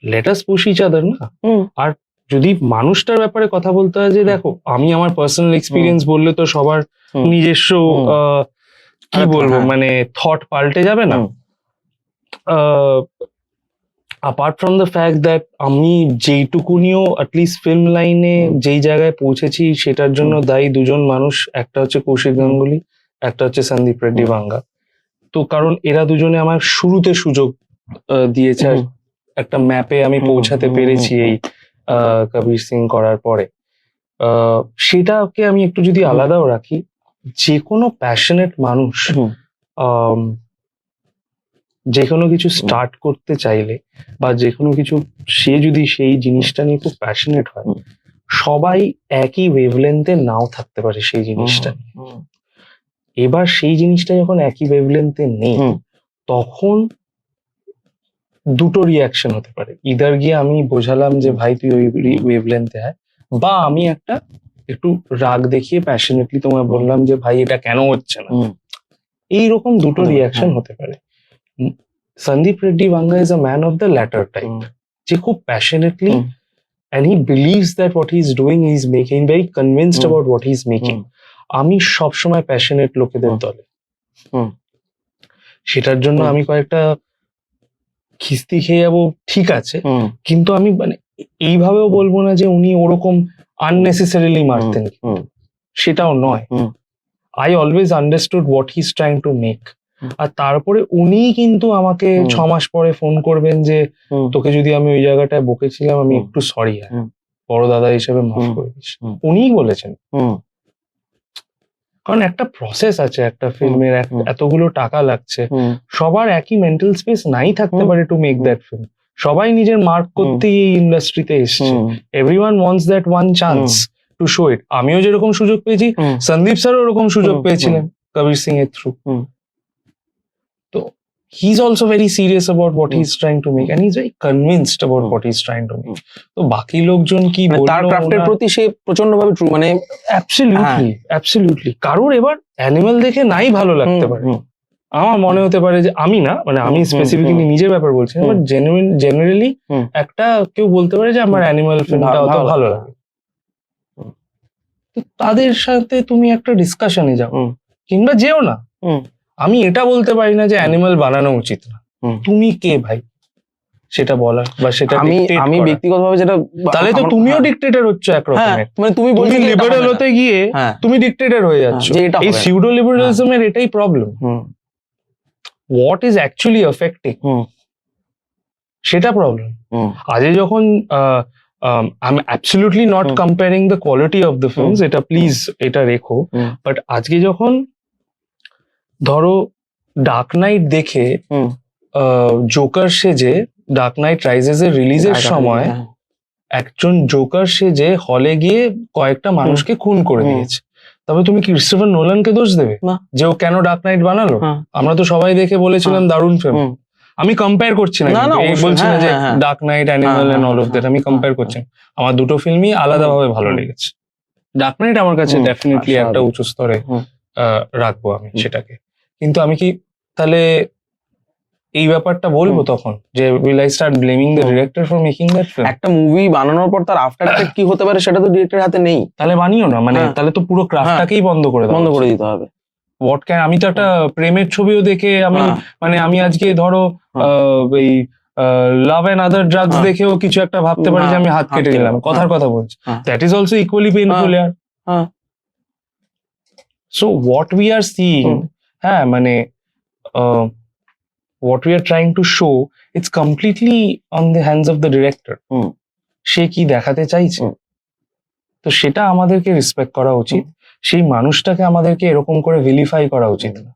[SPEAKER 2] Let us push each other না। আর যদি মানুষটার ব্যাপারে কথা বলতে হয়, যে দেখো আমি আমার পার্সোনাল এক্সপিরিয়েন্স বললে তো সবার নিজস্ব কি বলবো মানে থট পাল্টে যাবে না। apart from the fact that আমি যেইটুকুনিও অ্যাটলিস্ট ফিল্ম লাইনে যেই জায়গায় পৌঁছেছি সেটার জন্য দায়ী দুজন মানুষ, একটা হচ্ছে কৌশিক গাঙ্গুলি, একটা হচ্ছে সন্দীপ রেড্ডি ভাঙ্গা। তো কারণ এরা দুজনে আমার শুরুতে সুযোগ দিয়েছে, আর একটা ম্যাপে আমি পৌঁছাতে পেরেছি এই কবির সিং করার পরে। সেটাকে আমি একটু যদি আলাদাও রাখি, যে কোনো প্যাশনেট মানুষ যে কোনো কিছু স্টার্ট করতে চাইলে বা যে কোনো কিছু সে যদি সেই জিনিসটা নিয়ে খুব প্যাশনেট হয়, সবাই একই ওয়েভলেন্থে নাও থাকতে পারে সেই জিনিসটা নিয়ে। এবার সেই জিনিসটা যখন একই ওয়েভলেন্থে নেই, তখন দুটো রিয়াকশন হতে পারে। ইদার গিয়ে আমি বোঝালাম যে ভাই তুই ওই ওয়েভলেন্থে আয়, বা আমি একটু রাগ দেখিয়ে প্যাশনেটলি তোমায় বললাম যে ভাই এটা কেন হচ্ছে না। এইরকম দুটো রিয়াকশন হতে পারে। Sandeep Reddy Vanga is a man of the latter type. যে খুব passionately and he believes that what he is doing, he is making, very convinced about what he is making. আমি সবসময় passionate লোকেদের দলে। সেটার জন্য আমি কয়েকটা খিস্তি খেয়ে যাবো, ঠিক আছে, কিন্তু আমি মানে এইভাবেও বলবো না যে উনি ওরকম unnecessarily মারতেন, সেটাও নয়। I always understood what he's trying to make. আর তারপরে উনি কিন্তু আমাকে 6 মাস পরে ফোন করবেন যে তোকে যদি আমি ওই জায়গাটায় বকেছিলাম, আমি একটু সরি, বড় দাদা হিসেবে মাফ করে দিস। উনিই বলেছেন। কারণ একটা প্রসেস আছে একটা ফিল্মের, এতগুলো টাকা লাগছে, সবার একই মেন্টাল স্পেস নাই থাকতে পারে টু মেক দ্যাট ফিল্ম। সবাই নিজের মার্ক করতেই এই ইন্ডাস্ট্রিতে এসছে। Everyone wants that one chance to show ইট। আমিও যেরকম সুযোগ পেয়েছি, সন্দীপ স্যারও ওরকম সুযোগ পেয়েছিলেন কবির সিং এর থ্রু। তো he's also very serious about what he's trying to make and he's very convinced about what he's trying to make. তো বাকি লোকজন কি বললো,
[SPEAKER 3] তার ক্রাফটের প্রতি সে প্রচন্ডভাবে ট্রু, মানে
[SPEAKER 2] অ্যাবসলিউটলি। কারোর এবার অ্যানিমাল দেখে নাই ভালো লাগতে পারে, আমার মনে হতে পারে যে আমি না, মানে আমি স্পেসিফিক্যালি নিজের ব্যাপার বলছি, বাট জেনারেলি একটা কেউ বলতে পারে যে আমার অ্যানিমাল ফিল্মটা অত ভালো লাগে। তো তাদের সাথে তুমি একটা ডিসকাশনে যাও, কিংবা যেও না। আমি এটা বলতে পারি না যে অ্যানিমাল বানানো উচিত না। তুমি কে ভাই সেটা বলার বা সেটা
[SPEAKER 3] আমি ব্যক্তিগতভাবে যেটা,
[SPEAKER 2] তাহলে তো তুমিও ডিক্টেটর হচ্ছ এক রকমের।
[SPEAKER 3] মানে তুমি
[SPEAKER 2] লিবারেল হতে গিয়ে তুমি ডিক্টেটর হয়ে যাচ্ছ। এই সিউডো লিবারালিজমের এটাই problem. What is actually affecting, সেটা প্রবলেম। আজকে যখন I'm absolutely not comparing the quality of the films, এটা প্লিজ এটা রেখো, বাট আজকে যখন ধরো ডার্ক নাইট দেখে জোকার সেজে, ডার্ক নাইট রাইজেস এর রিলিজের সময় একজন জোকার সেজে হলে গিয়ে কয়েকটা মানুষকে খুন করে দিয়েছে, তবে তুমি কি ক্রিস্টোফার নোলানকে দোষ দেবে যে ও কেন ডার্ক নাইট বানালো? আমরা তো সবাই দেখে বলেছিলাম দারুণ ফিল্ম। আমি কম্পেয়ার করছি না, বলছি না যে Dark Knight, Animal and all of that, আমি কম্পেয়ার করছি। আমার দুটো ফিল্মই আলাদাভাবে ভালো লেগেছে। ডার্ক নাইট আমার কাছে ডেফিনেটলি একটা উঁচু স্তরে রাখবো আমি সেটাকে। কিন্তু আমি কি তাহলে এই ব্যাপারটা বলবো তখন যে will I start blaming the director for making that film?
[SPEAKER 3] একটা মুভি বানানোর পর তার আফটার এফেক্ট কি হতে পারে সেটা তো ডিরেক্টরের হাতে নেই।
[SPEAKER 2] তাহলে বানিও না, মানে তাহলে তো পুরো ক্রাফটটাকেই বন্ধ করে
[SPEAKER 3] দিতে হবে।
[SPEAKER 2] হোয়াট ক্যান, আমি তো একটা প্রেমের ছবিও দেখে আমি মানে আমি আজকে ধরো এই লাভ এন্ড আদার ড্রাগস দেখেও কিছু একটা ভাবতে পারি যে আমি হাত কেটে নিলাম, কথার কথা বলছি। That is also equally painful year. So what we are seeing, হ্যাঁ মানে what we are trying to show, it's completely on the hands of the director. সে কি দেখাতে চাইছে, তো সেটা আমাদেরকে রেসপেক্ট করা উচিত। সেই মানুষটাকে আমাদেরকে এরকম করে ভিলিফাই করা উচিত না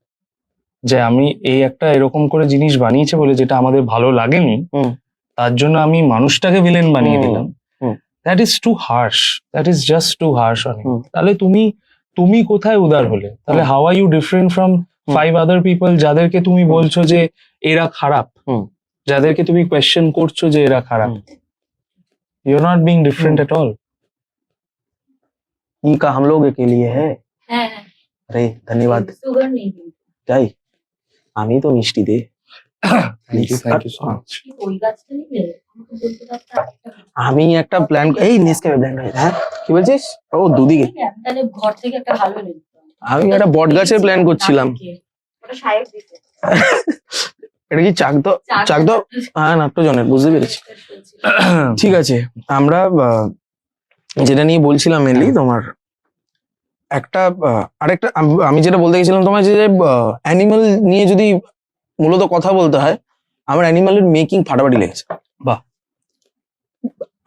[SPEAKER 2] যে আমি এই একটা এরকম করে জিনিস বানিয়েছে বলে যেটা আমাদের ভালো লাগেনি, তার জন্য আমি মানুষটাকে ভিলেন বানিয়ে দিলাম। That is too harsh, that is just too harsh on him. তাহলে তুমি কোথায় উদার হলে? তাহলে how are you different from 5 other people যাদেরকে তুমি বলছো যে এরা খারাপ, যাদেরকে তুমি কোয়েশ্চেন করছো যে এরা খারাপ? You're not being different at all.
[SPEAKER 3] ये का हम लोग के लिए है। अरे धन्यवाद। তাই আমি তো মিষ্টি দে।
[SPEAKER 2] Thank you so much.
[SPEAKER 3] আমি একটা প্ল্যান, এই নেসক্যাফে প্ল্যান, হ্যাঁ কি বলছিস? ও দুদিকে
[SPEAKER 4] তাহলে ঘর থেকে একটা ভালো নেই।
[SPEAKER 3] আমি একটা বট গাছের প্ল্যান করছিলাম। এটা কি চাকদহ হ্যাঁ নাট্যজনের, বুঝতে পেরেছি। ঠিক আছে, আমরা যেটা নিয়ে বলছিলাম মেনলি তোমার একটা আরেকটা আমি যেটা বলতে গেছিলাম তোমার যে অ্যানিমাল নিয়ে যদি মূলত কথা বলতে হয়, আমার অ্যানিমালের মেকিং ফাটাফাটি লেগেছে।
[SPEAKER 2] বাহ।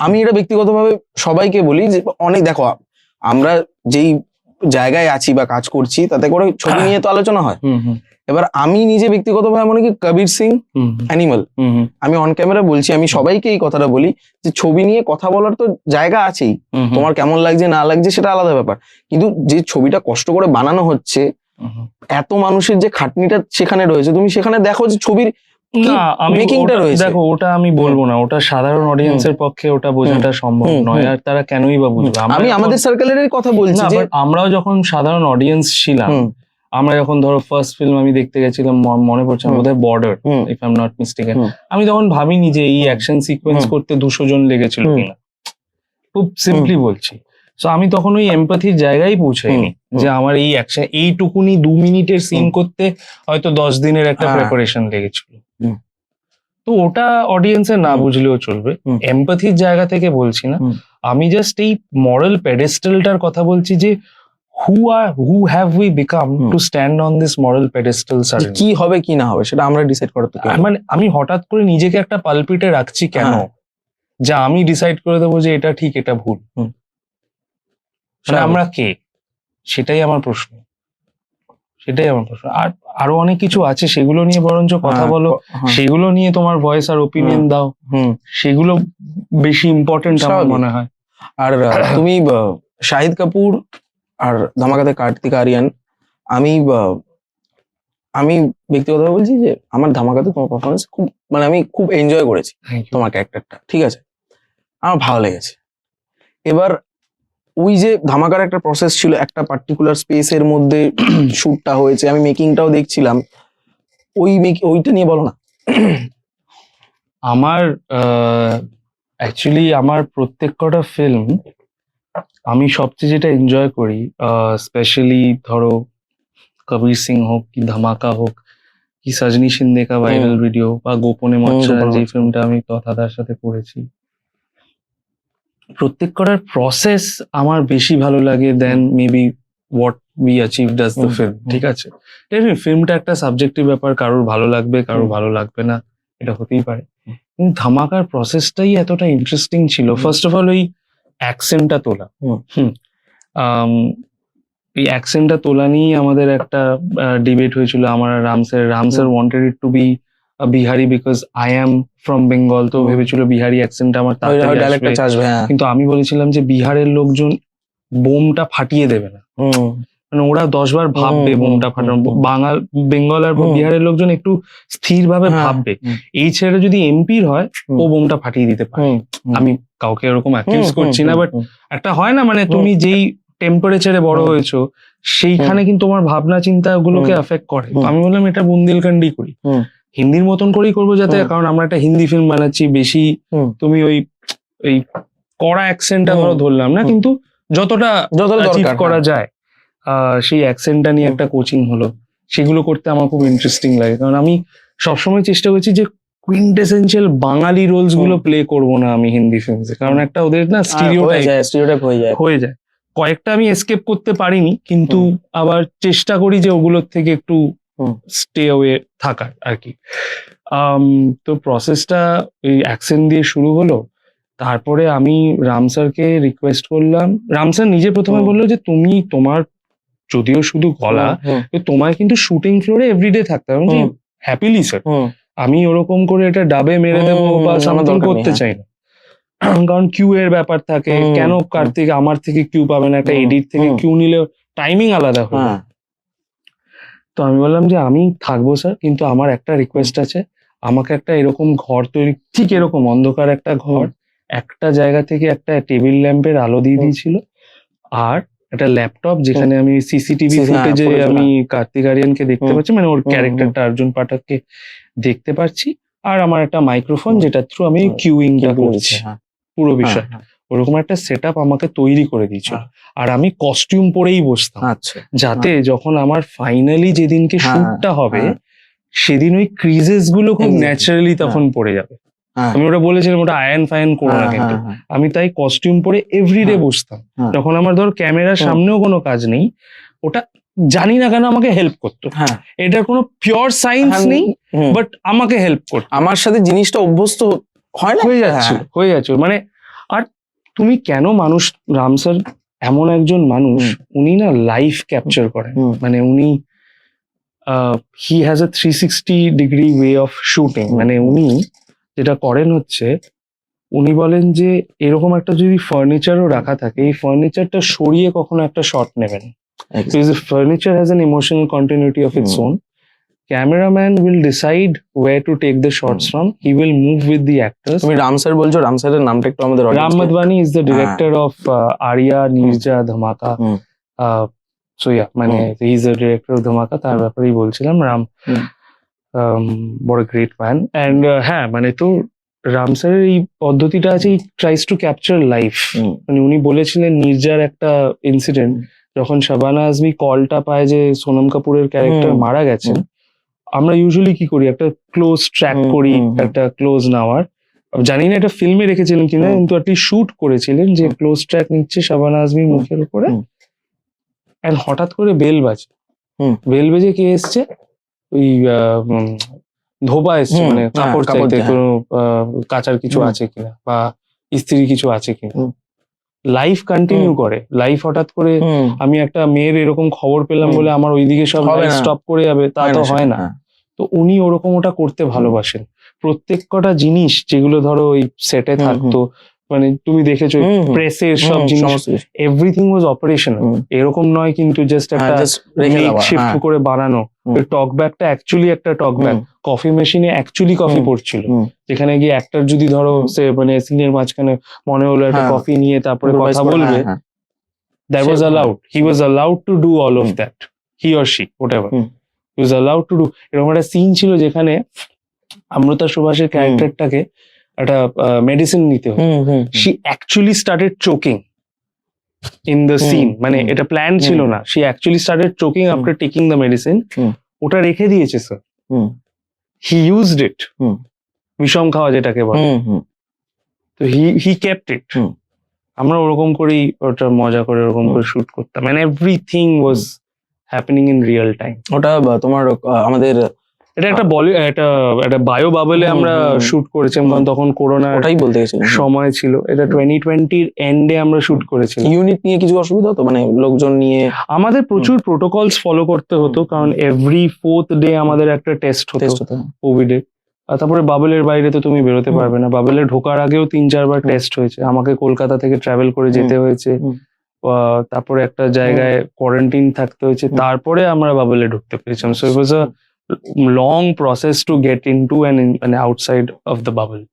[SPEAKER 3] আমি এটা ব্যক্তিগতভাবে সবাইকে বলি যে অনেক দেখো, আমরা যেই জায়গায় আছি বা কাজ করছি তাতে করে ছবি নিয়ে তো আলোচনা হয়। এবার আমি নিজে ব্যক্তিগতভাবে মনে কি কবির সিং অ্যানিমাল, আমি অন ক্যামেরা বলছি, আমি সবাইকে এই কথাটা বলি যে ছবি নিয়ে কথা বলার তো জায়গা আছেই, তোমার কেমন লাগছে না লাগছে সেটা আলাদা ব্যাপার, কিন্তু যে ছবিটা কষ্ট করে বানানো হচ্ছে, এত মানুষের যে খাটনিটা সেখানে রয়েছে, তুমি সেখানে দেখো যে ছবির
[SPEAKER 2] না আমি
[SPEAKER 3] মেকিংটা রয়েছে।
[SPEAKER 2] দেখো ওটা আমি বলবো না, ওটা সাধারণ অডিয়েন্সের পক্ষে ওটা বোঝাটা সম্ভব নয়, আর তারা কেনই বা বুঝবে।
[SPEAKER 3] আমি আমাদের সার্কেলের কথা বলছি যে
[SPEAKER 2] আমরাও যখন সাধারণ অডিয়েন্স ছিলাম, আমরা যখন ধরো ফার্স্ট ফিল্ম আমি দেখতে গেছিলাম, মনে পড়ছে বোধহয় border, if I am not mistaken, আমি তখন ভাবিনি যে এই অ্যাকশন সিকোয়েন্স করতে 200 জন লেগেছিল কিনা, খুব সিম্পলি বলছি। সো আমি তখন ওই এমপ্যাথির জায়গায় পৌঁছাইনি যে আমার এই অ্যাকশন এইটুকুনি 2 মিনিটের সিন করতে হয়তো 10 দিনের একটা প্রিপারেশন লেগেছিল। তো ওটা অডিয়েন্সের না বুঝলেও চলবে, এমপ্যাথির জায়গা থেকে বলছি না আমি, জাস্ট এই মরাল পেডেস্টালটার কথা বলছি যে who have we become to stand on this moral pedestal suddenly?
[SPEAKER 3] কি হবে কি না হবে সেটা আমরা ডিসাইড করতে পারি।
[SPEAKER 2] মানে আমি হঠাৎ করে নিজেকে একটা পালপিটে রাখছি কেন, যা আমি ডিসাইড করে দেবো যে এটা ঠিক এটা ভুল? মানে আমরা কে? সেটাই আমার প্রশ্ন। আর আরো অনেক কিছু আছে, সেগুলো নিয়ে বরঞ্চ কথা বলো, সেগুলো নিয়ে তোমার ভয়েস আর ওপিনিয়ন দাও, সেগুলো বেশি ইম্পর্টেন্ট আমার মনে হয়।
[SPEAKER 3] আর তুমি শাহিদ কাপুর আর ধামাকাতে কার্তিক আরিয়ান, আমি ব্যক্তিগতভাবে বলছি যে আমার ধামাকাতে তোমার পারফরমেন্স খুব, মানে আমি খুব এনজয় করেছি তোমার ক্যারেক্টারটা, ঠিক আছে, আমার ভালো লেগেছে। এবার ওই যে ধামাকার একটা প্রসেস ছিল, একটা পার্টিকুলার স্পেসের মধ্যে শুটটা হয়েছে, আমি মেকিংটাও দেখছিলাম, ওইটা নিয়ে বলো না।
[SPEAKER 2] আমার অ্যাকচুয়ালি আমার প্রত্যেক কটা ফিল্ম আমি সবচেয়ে যেটা এনজয় করি, স্পেশালি ধরো কবির সিং হোক কি ধামাকা হোক কি সজনী শিন্দে কা ভাইরাল ভিডিও বা গোপনে মচ্ছা, যে ফিল্মটা আমি তথাদার সাথে করেছি, প্রত্যেক কটার প্রসেস আমার বেশি ভালো লাগে then maybe what we achieved as the film. ঠিক আছে, ফিল্মটা একটা সাবজেক্টিভ ব্যাপার, কারোর ভালো লাগবে কারোর ভালো লাগবে না, এটা হতেই পারে, কিন্তু ধামাকার প্রসেসটাই এতটা ইন্টারেস্টিং ছিল। ফার্স্ট অফ অল ওই অ্যাকসেন্টটা তোলা, এই অ্যাকসেন্টটা তোলা নিয়েই আমাদের একটা ডিবেট হয়েছিল আমার আর রামসার wanted it to be Bihari because I am from Bengal, তো ভেবেছিল বিহারি অ্যাকসেন্টটা আমার তাড়াতাড়ি আসবে, কিন্তু আমি বলেছিলাম যে বিহারের লোকজন বোমটা ফাটিয়ে দেবে না, মানে ওরা 10 বার ভাববে বোমটা ফাটানো, বেঙ্গল আর বিহারের লোকজন একটু স্থির ভাবে ভাববে, এই ছেড়ে যদি এমপির হয় ও বোমটা ফাটিয়ে দিতে পারে। আমি কাউকে এরকম অ্যাকিউজ করছি না, বাট একটা হয় না, মানে তুমি যেই টেম্পারেচারে বড় হয়েছো সেইখানে কিন্তু তোমার ভাবনা চিন্তা গুলোকে এফেক্ট করে। আমি বললাম এটা বুন্দেলখন্ডি করি, হিন্দির মতন করেই করবো, যাতে কারণ আমরা একটা হিন্দি ফিল্ম বানাচ্ছি, বেশি তুমি ওই কড়া অ্যাকসেন্টটা ধরলাম না, কিন্তু যতটা অ্যাচিভ করা যায় সেই অ্যাকসেন্টটা নিয়ে একটা কোচিং হলো, সেগুলো করতে আমার খুব ইন্টারেস্টিং লাগে। কারণ আমি সবসময় চেষ্টা করছি যে কুইন্টেসেন্সিয়াল বাঙালি রোলস গুলো প্লে করবো না আমি হিন্দি ফিল্মসে, কারণ একটা ওদের না স্টিরিওটাইপ হয়ে যায়। কয়েকটা আমি এসকেপ করতে পারিনি, কিন্তু আবার চেষ্টা করি যে ওগুলোর থেকে একটু স্টে অ্যাওয়ে থাকার আর কি। তো প্রসেসটা এই অ্যাকসেন্ট দিয়ে শুরু হলো, তারপরে আমি রাম স্যারকে রিকোয়েস্ট করলাম। রাম স্যার নিজে প্রথমে বললো যে তুমি তোমার যদিও শুধু গলা, তোমায় কিন্তু শুটিং ফ্লোরে এভরিডে থাকতে হবে। হ্যাপিলি স্যার, আমি ওরকম করে এটা ডাবে মেরে দেবো বা সামথিং করতে চাই না, কারণ কিউ এর ব্যাপার থাকে। কেন কার্তিক আমার থেকে কিউ পাবে না, একটা এডিট থেকে কিউ নিলে টাইমিং আলাদা হবে। তো আমি বললাম যে আমি থাকবো স্যার, কিন্তু আমার একটা রিকোয়েস্ট আছে, আমাকে একটা এরকম ঘর তৈরি, ঠিক এরকম অন্ধকার একটা ঘর, একটা জায়গা থেকে একটা টেবিল ল্যাম্পের আলো দিয়ে দিয়েছিল, আর একটা ল্যাপটপ যেখানে আমি সিসিটিভি ফুটেজে আমি কার্তিক আরিয়ানকে দেখতে পাচ্ছি, মানে ওর ক্যারেক্টারটা অর্জুন পাঠককে দেখতে পাচ্ছি, আর আমার একটা মাইক্রোফোন যেটা থ্রু আমি কিউইংটা করছি পুরো বিষয়। ওরকম একটা সেট আপ আমাকে তৈরি করে দিয়েছিল, আর আমি কস্টিউম পরেই বসতাম, যাতে যখন আমার ফাইনালি যেদিনকে শুটটা হবে সেদিন ওই ক্রিজেস গুলো খুব
[SPEAKER 3] Exactly.
[SPEAKER 2] ন্যাচারালি তখন পড়ে যাবে।
[SPEAKER 3] হ্যাঁ।
[SPEAKER 2] আমি ওটা বলেছিলাম ওটা আয়ন ফায়ন করো না, কিন্তু আমি তাই কস্টিউম পরে এভরিডে
[SPEAKER 3] হ্যাঁ।
[SPEAKER 2] বসতাম।
[SPEAKER 3] হ্যাঁ।
[SPEAKER 2] যখন আমার ধর ক্যামেরার
[SPEAKER 3] হুম।
[SPEAKER 2] সামনেও কোনো কাজ নেই, ওটা জানি না কেন আমাকে হেল্প করতো।
[SPEAKER 3] হ্যাঁ।
[SPEAKER 2] এটার কোনো পিওর সায়েন্স নেই,
[SPEAKER 3] হুম।
[SPEAKER 2] বাট আমাকে হেল্প করতো।
[SPEAKER 3] আমার সাথে জিনিসটা অভ্যস্ত হয় না,
[SPEAKER 2] হয়ে যাচ্ছে
[SPEAKER 3] হ্যাঁ।
[SPEAKER 2] হয়ে যাচ্ছে মানে। আর তুমি কেন মানুষ, রাম স্যার এমন একজন মানুষ, উনি না লাইফ ক্যাপচার করেন।
[SPEAKER 3] হুম।
[SPEAKER 2] মানে উনি he has a 360 degree way of shooting. মানে উনি যেটা করেন হচ্ছে, উনি বলেন যে এরকম একটা যদি ফার্নিচারও রাখা থাকে, এই ফার্নিচারটা সরিয়ে কখনো একটা শট নেবেন। Because the furniture has an emotional continuity of its own. Cameraman will decide where to take the shots from. He will move with the actors.
[SPEAKER 3] তুমি রাম স্যার বলছো, রাম স্যারের নামটা একটু আমাদের
[SPEAKER 2] Ram
[SPEAKER 3] audience K-
[SPEAKER 2] Madhwani is the director of Arya, Nirja, Dhamaka.
[SPEAKER 3] Hmm.
[SPEAKER 2] So yeah, মানে he is the director of Dhamaka. তার ব্যাপারেই বলছিলাম। রাম বড় গ্রেট ম্যান। অ্যান্ড হ্যাঁ, মানে তো রাম স্যারের এই পদ্ধতিটা আছে, ট্রাইস টু ক্যাপচার লাইফ।
[SPEAKER 3] হুম।
[SPEAKER 2] মানে উনি বলেছিলেন নির্জার একটা ইনসিডেন্ট, যখন শাবানা আজমি কলটা পায় যে সোনম কাপুরের ক্যারেক্টার
[SPEAKER 3] হুম।
[SPEAKER 2] মারা গেছেন, আমরা ইউজুয়ালি কি করি, একটা ক্লোজ ট্র্যাক
[SPEAKER 3] হুম,
[SPEAKER 2] করি,
[SPEAKER 3] হুম, হুম।
[SPEAKER 2] একটা ক্লোজ নেওয়ার। জানি না এটা ফিল্মে রেখেছিলেন কিনা,
[SPEAKER 3] হুম।
[SPEAKER 2] কিন্তু আপনি শুট করেছিলেন যে
[SPEAKER 3] হুম।
[SPEAKER 2] ক্লোজ ট্র্যাক নিচ্ছে শাবানা আজমির মুখের উপরে।
[SPEAKER 3] হুম।
[SPEAKER 2] এন্ড হঠাৎ করে বেল বাজে।
[SPEAKER 3] হুম।
[SPEAKER 2] বেল বেজে কে এসছে? ওই ধোবা এসছে,
[SPEAKER 3] হুম,
[SPEAKER 2] মানে
[SPEAKER 3] হ্যাঁ,
[SPEAKER 2] কাপড়
[SPEAKER 3] কাপড়
[SPEAKER 2] চাইতে,
[SPEAKER 3] চাই।
[SPEAKER 2] কোনো কাচার কিছু
[SPEAKER 3] হুম।
[SPEAKER 2] আছে কিনা বা ইস্ত্রি কিছু আছে কিনা।
[SPEAKER 3] হুম।
[SPEAKER 2] লাইফ কন্টিনিউ করে, লাইফ হঠাৎ করে
[SPEAKER 3] হুম।
[SPEAKER 2] আমি একটা মেয়ের এরকম খবর পেলাম
[SPEAKER 3] হুম।
[SPEAKER 2] বলে আমার ওইদিকে সব
[SPEAKER 3] হবে না।
[SPEAKER 2] স্টপ করে যাবে, তা তো হয় না।
[SPEAKER 3] হ্যাঁ।
[SPEAKER 2] তো উনি ওরকম ওটা করতে ভালোবাসেন। প্রত্যেক কটা জিনিস যেগুলো ধরো ওই সেটে
[SPEAKER 3] হুম,
[SPEAKER 2] থাকতো, মানে তুমি দেখেছো
[SPEAKER 3] হুম, হুম।
[SPEAKER 2] প্রেসের সব
[SPEAKER 3] হুম,
[SPEAKER 2] জিনিস,
[SPEAKER 3] সমস্ত কিছু।
[SPEAKER 2] Everything was operational.
[SPEAKER 3] হুম।
[SPEAKER 2] এরকম নয় কিন্তু জাস্ট
[SPEAKER 3] হ্যাঁ,
[SPEAKER 2] একটা
[SPEAKER 3] just রেখে দেওয়া,
[SPEAKER 2] শিফট
[SPEAKER 3] হ্যাঁ।
[SPEAKER 2] করে বানানো।
[SPEAKER 3] হুম।
[SPEAKER 2] ওই টক ব্যাগটা অ্যাকচুয়ালি একটা টক ব্যাগ,
[SPEAKER 3] হুম।
[SPEAKER 2] কফি মেশিনে অ্যাকচুয়ালি কফি
[SPEAKER 3] হুম।
[SPEAKER 2] পড়ছিল,
[SPEAKER 3] হুম।
[SPEAKER 2] যেখানে গিয়ে একটার যদি ধরো সে মানে সিনের মাঝখানে মনে হলো একটা
[SPEAKER 3] হ্যাঁ।
[SPEAKER 2] কফি নিয়ে তারপরে
[SPEAKER 3] Improvise
[SPEAKER 2] কথা
[SPEAKER 3] করে,
[SPEAKER 2] বলবে,
[SPEAKER 3] হ্যাঁ, হ্যাঁ।
[SPEAKER 2] that was
[SPEAKER 3] say-
[SPEAKER 2] allowed. He was allowed to do all of that. He or she, whatever.
[SPEAKER 3] Hmm.
[SPEAKER 2] He was allowed to do. এরকম একটা সিন ছিল যেখানে অমৃতা সুভাষের ক্যারেক্টারটাকে একটা মেডিসিন নিতে হতো।
[SPEAKER 3] হুম, হুম,
[SPEAKER 2] She actually started choking in the
[SPEAKER 3] hmm,
[SPEAKER 2] scene. মানে
[SPEAKER 3] হুম।
[SPEAKER 2] এটা plan ছিল না। She actually started choking after taking the medicine.
[SPEAKER 3] হুম।
[SPEAKER 2] ওটা রেখে দিয়েছে sir.
[SPEAKER 3] Hmm.
[SPEAKER 2] He used it.
[SPEAKER 3] হুম।
[SPEAKER 2] বিষম খাওয়া যেটাকে বলে।
[SPEAKER 3] হুম, হুম।
[SPEAKER 2] তো he kept it.
[SPEAKER 3] হুম।
[SPEAKER 2] আমরা ওরকম করেই ওটা মজা করে ওরকম করে শুট করতাম। And everything was happening in real time.
[SPEAKER 3] ওটা তোমার আমাদের
[SPEAKER 2] এটা একটা একটা বায়ো বাবলে
[SPEAKER 3] হুম,
[SPEAKER 2] আমরা
[SPEAKER 3] হুম,
[SPEAKER 2] শুট করেছিলাম, কারণ তখন করোনার
[SPEAKER 3] ওটাই বলতে গেছিলাম।
[SPEAKER 2] সময় ছিল। এটা 2020-র এন্ডে আমরা শুট করেছিলাম।
[SPEAKER 3] ইউনিট নিয়ে কিছু অসুবিধা হতো, মানে লোকজন নিয়ে
[SPEAKER 2] আমাদের প্রচুর প্রোটোকলস ফলো করতে হতো, কারণ এভরি 4th ডে আমাদের একটা টেস্ট হতো
[SPEAKER 3] টেস্ট হতো।
[SPEAKER 2] কোভিডে। আর তারপরে বাবলের বাইরে তো তুমি বেরোতে পারবে না। বাবলে ঢোকার আগেও 3-4 বার টেস্ট হয়েছে। আমাকে কলকাতা থেকে ট্রাভেল করে যেতে হয়েছে।
[SPEAKER 3] হুম।
[SPEAKER 2] তারপরে একটা জায়গায় কোয়ারেন্টাইন থাকতে হয়েছে, তারপরে আমরা বাবলে ঢুকতে পেরেছিলাম। So it was a long process to get into and outside of the bubble.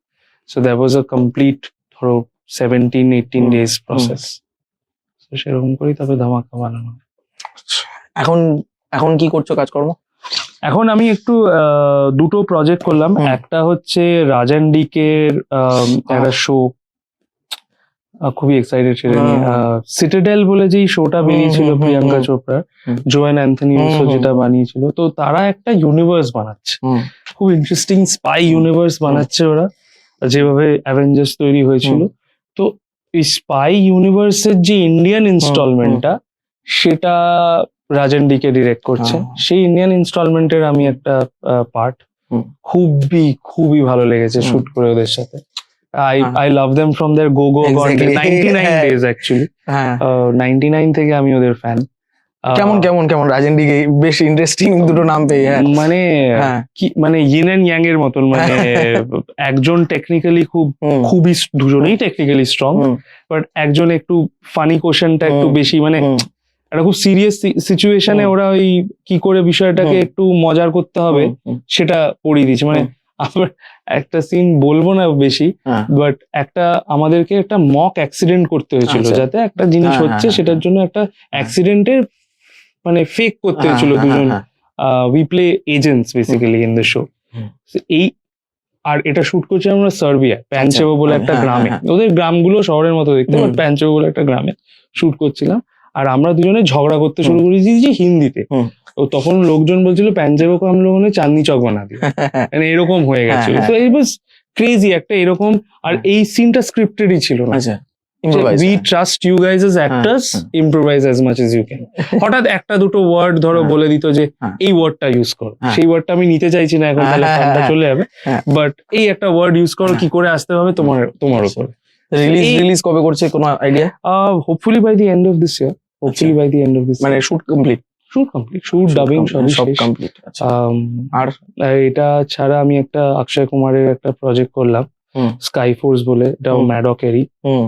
[SPEAKER 2] So there was a complete ধরো 17-18 days process. So সেরকম করেই তবে ধামাকা বানানো।
[SPEAKER 3] এখন এখন কি করছো কাজকর্ম?
[SPEAKER 2] এখন আমি একটু দুটো প্রজেক্ট করলাম। একটা হচ্ছে রাজান ডিকের একটা শো, খুবই এক্সাইটেড সেটা নিয়ে। সিটাডেল বলে যেই শোটা বেরিয়েছিল প্রিয়াঙ্কা চোপড়ার, জোয়েন অ্যান্থনি রুসো যেটা বানিয়েছিল, তো তারা একটা ইউনিভার্স বানাচ্ছে, খুব ইন্টারেস্টিং স্পাই ইউনিভার্স বানাচ্ছে ওরা, যেভাবে অ্যাভেঞ্জার্স তৈরি হয়েছিল। তো এই স্পাই ইউনিভার্সের যে ইন্ডিয়ান ইনস্টলমেন্টটা, সেটা রাজান ডিকে ডিরেক্ট করছে। সেই ইন্ডিয়ান ইনস্টলমেন্টের আমি একটা পার্ট, খুবই ভালো লেগেছে শুট করে ওদের সাথে। I love them from their go 99 days actually. 99 থেকে আমি ওদের ফ্যান।
[SPEAKER 3] কেমন রাজেন্ডিকে বেশ ইন্টারেস্টিং দুটো নাম পেয়ে।
[SPEAKER 2] মানে কি মানে ইন এন্ড ইয়াং এর মতন, মানে একজন টেকনিক্যালি খুবই, দুজনেই টেকনিক্যালি স্ট্রং, বাট একজন একটু ফানি কোশ্চেনটা একটু বেশি, মানে একটা খুব সিরিয়াস সিচুয়েশনে ওরা ওই কি করে বিষয়টাকে একটু মজার করতে হবে সেটা পড়িয়ে দিয়েছে। মানে আমার একটা সিন বলবো না বেশি, বাট আমাদেরকে একটা মক অ্যাক্সিডেন্ট করতে হয়েছিল, যাতে একটা জিনিস হচ্ছে সেটার জন্য একটা অ্যাক্সিডেন্টের মানে ফেক করতে হয়েছিল দুজন। We play agents basically in the show. এই আর এটা শুট করছি আমরা সার্বিয়া, প্যানচেভো বলে একটা গ্রামে। ওদের গ্রামগুলো শহরের মতো দেখতে, বাট প্যানচেভো বলে একটা গ্রামে শুট করছিলাম। আর আমরা দুজনে ঝগড়া করতে শুরু করেছি যে হিন্দিতে।
[SPEAKER 3] হুম।
[SPEAKER 2] তো তখন লোকজন বলছিল প্যাঞ্জাবো কো হাম লোগোं ने চাঁদনি চক বানা দিয়া, মানে এরকম হয়ে গেছিল।
[SPEAKER 3] হ্যাঁ,
[SPEAKER 2] তো ইট ওয়াজ ক্রেজি একটা এরকম। আর এই সিনটা স্ক্রিপ্টেডই ছিল না।
[SPEAKER 3] আচ্ছা, improvise,
[SPEAKER 2] উই
[SPEAKER 3] হ্যাঁ।
[SPEAKER 2] Trust you guys as actors, improvise as much as you can. হঠাৎ একটা দুটো ওয়ার্ড ধরো
[SPEAKER 3] হ্যাঁ।
[SPEAKER 2] বলে দিত যে
[SPEAKER 3] হ্যাঁ।
[SPEAKER 2] এই ওয়ার্ডটা ইউজ করো,
[SPEAKER 3] হ্যাঁ।
[SPEAKER 2] সেই ওয়ার্ডটা আমি নিতে চাইছি না এখন, তাহলে
[SPEAKER 3] হ্যাঁ,
[SPEAKER 2] ফান্ডটা
[SPEAKER 3] হ্যাঁ,
[SPEAKER 2] চলে যাবে,
[SPEAKER 3] হ্যাঁ।
[SPEAKER 2] বাট এই একটা ওয়ার্ড ইউজ করো, কি করে আসতে হবে তোমার উপর।
[SPEAKER 3] রিলিজ কবে করছে কোনো idea?
[SPEAKER 2] Hopefully by the end of this year, hopefully by the end of this,
[SPEAKER 3] মানে শুট কমপ্লিট?
[SPEAKER 2] শুট ডাবিং
[SPEAKER 3] সব কমপ্লিট। আচ্ছা, আর
[SPEAKER 2] এটা ছাড়া আমি একটা অক্ষয় কুমারের একটা প্রজেক্ট করলাম,
[SPEAKER 3] হুম।
[SPEAKER 2] স্কাই ফোর্স বলে, এটা
[SPEAKER 3] হুম।
[SPEAKER 2] ম্যাডকেরই।
[SPEAKER 3] হুম,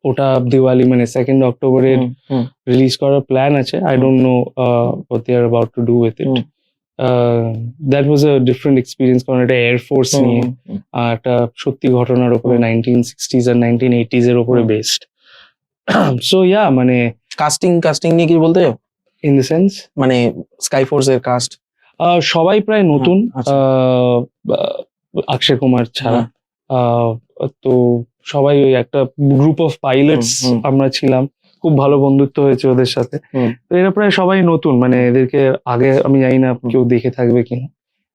[SPEAKER 2] ওটা দিওয়ালি মানে 2nd অক্টোবরে
[SPEAKER 3] হুম, হুম,
[SPEAKER 2] রিলিজ করার প্ল্যান আছে। I don't no what they are about to do with it.
[SPEAKER 3] Hmm.
[SPEAKER 2] That was a different experience, কারণ এটা এয়ারফোর্স নিয়ে একটা সত্যি ঘটনার উপরে, 1960s আর 1980s এর উপরে বেসড। সো ইয়া, মানে
[SPEAKER 3] কাস্টিং নিয়ে কি বলতে চাও?
[SPEAKER 2] ইন দ্য সেন্স
[SPEAKER 3] মানে স্কাই ফোর্স এর কাস্ট
[SPEAKER 2] সবাই প্রায় নতুন,
[SPEAKER 3] আচ্ছা।
[SPEAKER 2] অক্ষয় কুমার ছাড়া। তো সবাই ওই একটা গ্রুপ অফ পাইলটস
[SPEAKER 3] হুম, হুম।
[SPEAKER 2] আমরা ছিলাম, খুব ভালো বন্ধুত্ব হয়েছে ওদের সাথে।
[SPEAKER 3] হুম।
[SPEAKER 2] তো এরা প্রায় সবাই নতুন, মানে এদেরকে আগে আমি জানি না কেউ দেখে থাকবে কিনা,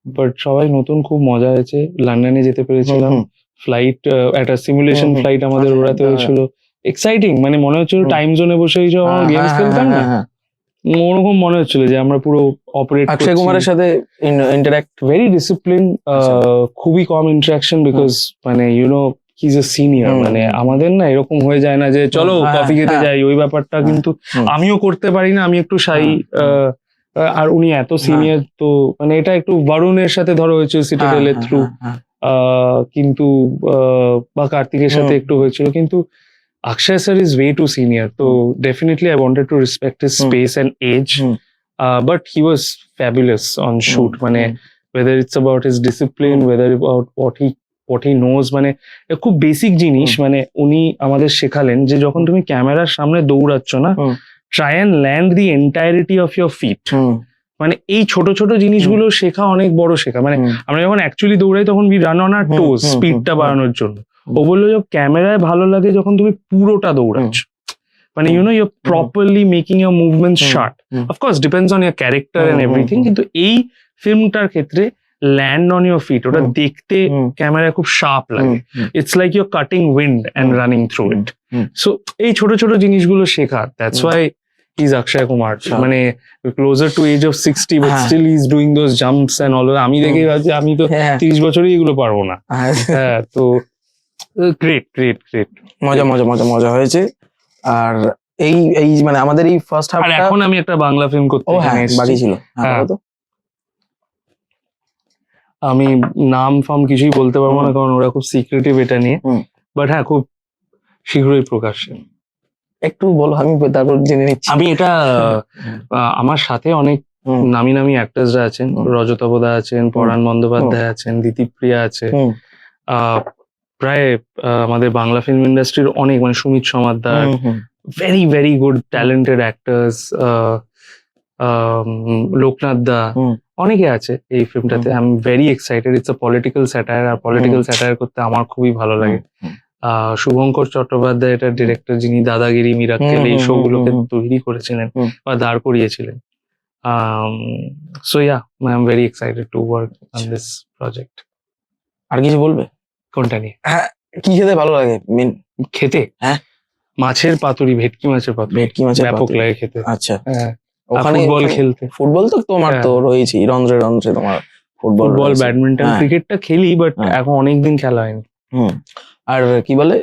[SPEAKER 2] বাট সবাই নতুন, খুব মজা হয়েছে। লন্ডনে যেতে পেরেছিলাম, ফ্লাইট একটা সিমুলেশন
[SPEAKER 3] হুম, হুম।
[SPEAKER 2] ফ্লাইট আমাদের
[SPEAKER 3] আচ্ছা,
[SPEAKER 2] ওড়াতে
[SPEAKER 3] হ্যাঁ,
[SPEAKER 2] হয়েছিল। এক্সাইটিং, মানে মনে হচ্ছিল
[SPEAKER 3] হুম।
[SPEAKER 2] টাইম জোনে বসে এই যে গেমস খেলতাম না, ওরকম মনে হচ্ছিল যে আমরা পুরো অপারেট
[SPEAKER 3] অক্ষয় কুমারের সাথে ইন্টারঅ্যাক্ট
[SPEAKER 2] ভেরি ডিসিপ্লিন,
[SPEAKER 3] আচ্ছা।
[SPEAKER 2] খুবই কম ইন্টারাকশন, বিকজ মানে ইউনো হিজ এ সিনিয়র।
[SPEAKER 3] হুম।
[SPEAKER 2] মানে আমাদের না এরকম হয়ে যায় না যে চলো
[SPEAKER 3] হ্যাঁ,
[SPEAKER 2] কফি খেতে
[SPEAKER 3] হ্যাঁ।
[SPEAKER 2] যাই, ওই ব্যাপারটা
[SPEAKER 3] হ্যাঁ।
[SPEAKER 2] কিন্তু
[SPEAKER 3] হুম।
[SPEAKER 2] আমিও করতে পারি না, আমি একটু শাই। আর উনি এত সিনিয়র, তো মানে এটা একটু বরুণের সাথে ধরো হয়েছিল সিটাডেলের থ্রু, কিন্তু বা কার্তিকের সাথে
[SPEAKER 3] হুম।
[SPEAKER 2] একটু হয়েছিল, কিন্তু Akshay sir is way too senior. তো definitely I wanted to respect his
[SPEAKER 3] hmm.
[SPEAKER 2] Space and age,
[SPEAKER 3] hmm.
[SPEAKER 2] but he was fabulous on shoot. মানে whether it's about his discipline, whether about what he knows, মানে খুব basic জিনিস। মানে উনি আমাদের শেখালেন যে যখন তুমি ক্যামেরার সামনে দৌড়াচ্ছ না, try and land the entirety of your feet. মানে এই ছোট ছোট জিনিসগুলো শেখা অনেক বড় শেখা। মানে আমরা যখন অ্যাকচুয়ালি দৌড়াই তখন উই রান অন আর টোজ, স্পিডটা বাড়ানোর জন্য। ও বললো যে ক্যামেরায় ভালো লাগে যখন তুমি পুরোটা দৌড়াচ্ছ, মানে you're properly making your movements sharp. Of course depends on your character and everything, কিন্তু এই ফিল্মটার ক্ষেত্রে ল্যান্ড অন ইয়োর ফিট, ওটা দেখতে ক্যামেরায় খুব শার্প লাগে। It's like your cutting wind and running through it. So এই ছোট ছোট জিনিসগুলো শেখা, that's why he's Akshay Kumar. মানে closer to age of 60, but still he's doing those jumps and all. আমি দেখে ভাবছি আমি তো 30 বছরই এগুলো পারবো না। হ্যাঁ, তো গ্রেট গ্রেট গ্রেট,
[SPEAKER 3] মজা হয়েছে। আর এই মানে আমাদের এই ফার্স্ট হাফ,
[SPEAKER 2] আর এখন আমি একটা বাংলা ফিল্ম করতে
[SPEAKER 3] বাকি ছিল।
[SPEAKER 2] আমি নাম ফাম কিছুই বলতে পারবো না, কারণ ওরা খুব সিক্রেটিভ এটা নিয়ে, বাট হ্যাঁ খুব শীঘ্রই প্রকাশ্যে।
[SPEAKER 3] একটু বলো, আমি তারপর জেনে নিচ্ছি।
[SPEAKER 2] আমি এটা আমার সাথে অনেক নামি নামি অ্যাক্টার্সরা আছেন, রজতাবদা আছেন, পরাণ বন্দ্যোপাধ্যায় আছেন, দিতিপ্রিয়া আছে, প্রায় আমাদের বাংলা ফিল্ম ইন্ডাস্ট্রির অনেক, মানে Sumit Samaddar, very very good talented actors, Loknath da, অনেকে আছে এই ফিল্মটাতে। I am very excited. It's a political satire, আর পলিটিক্যাল স্যাটায়ার করতে আমার খুবই ভালো লাগে। শুভঙ্কর চট্টোপাধ্যায় এটার ডিরেক্টর, যিনি দাদাগিরি, মিরাক্কেল এই শো গুলোকে তৈরি করেছিলেন বা দাঁড় করিয়েছিলেন। So yeah, I am very excited to work on this project.
[SPEAKER 3] আর কিছু বলবে?
[SPEAKER 2] কোনটা নিয়ে?
[SPEAKER 3] কি খেতে ভালো লাগে মেন?
[SPEAKER 2] খেতে মাছের পাতুরি, ভেটকি মাছের পাতুরি,
[SPEAKER 3] ভেটকি মাছের
[SPEAKER 2] ব্যাপক লাগে খেতে।
[SPEAKER 3] আচ্ছা,
[SPEAKER 2] ওখানে ফুটবল খেলতে,
[SPEAKER 3] ফুটবল তো তোমার তো রয়েছে রন্ধ্রে রন্ধ্রে, তোমার ফুটবল,
[SPEAKER 2] ব্যাডমিন্টন, ক্রিকেটটা খেলি, বাট এখন অনেকদিন খেলা হয়নি।
[SPEAKER 3] আর কি বলে,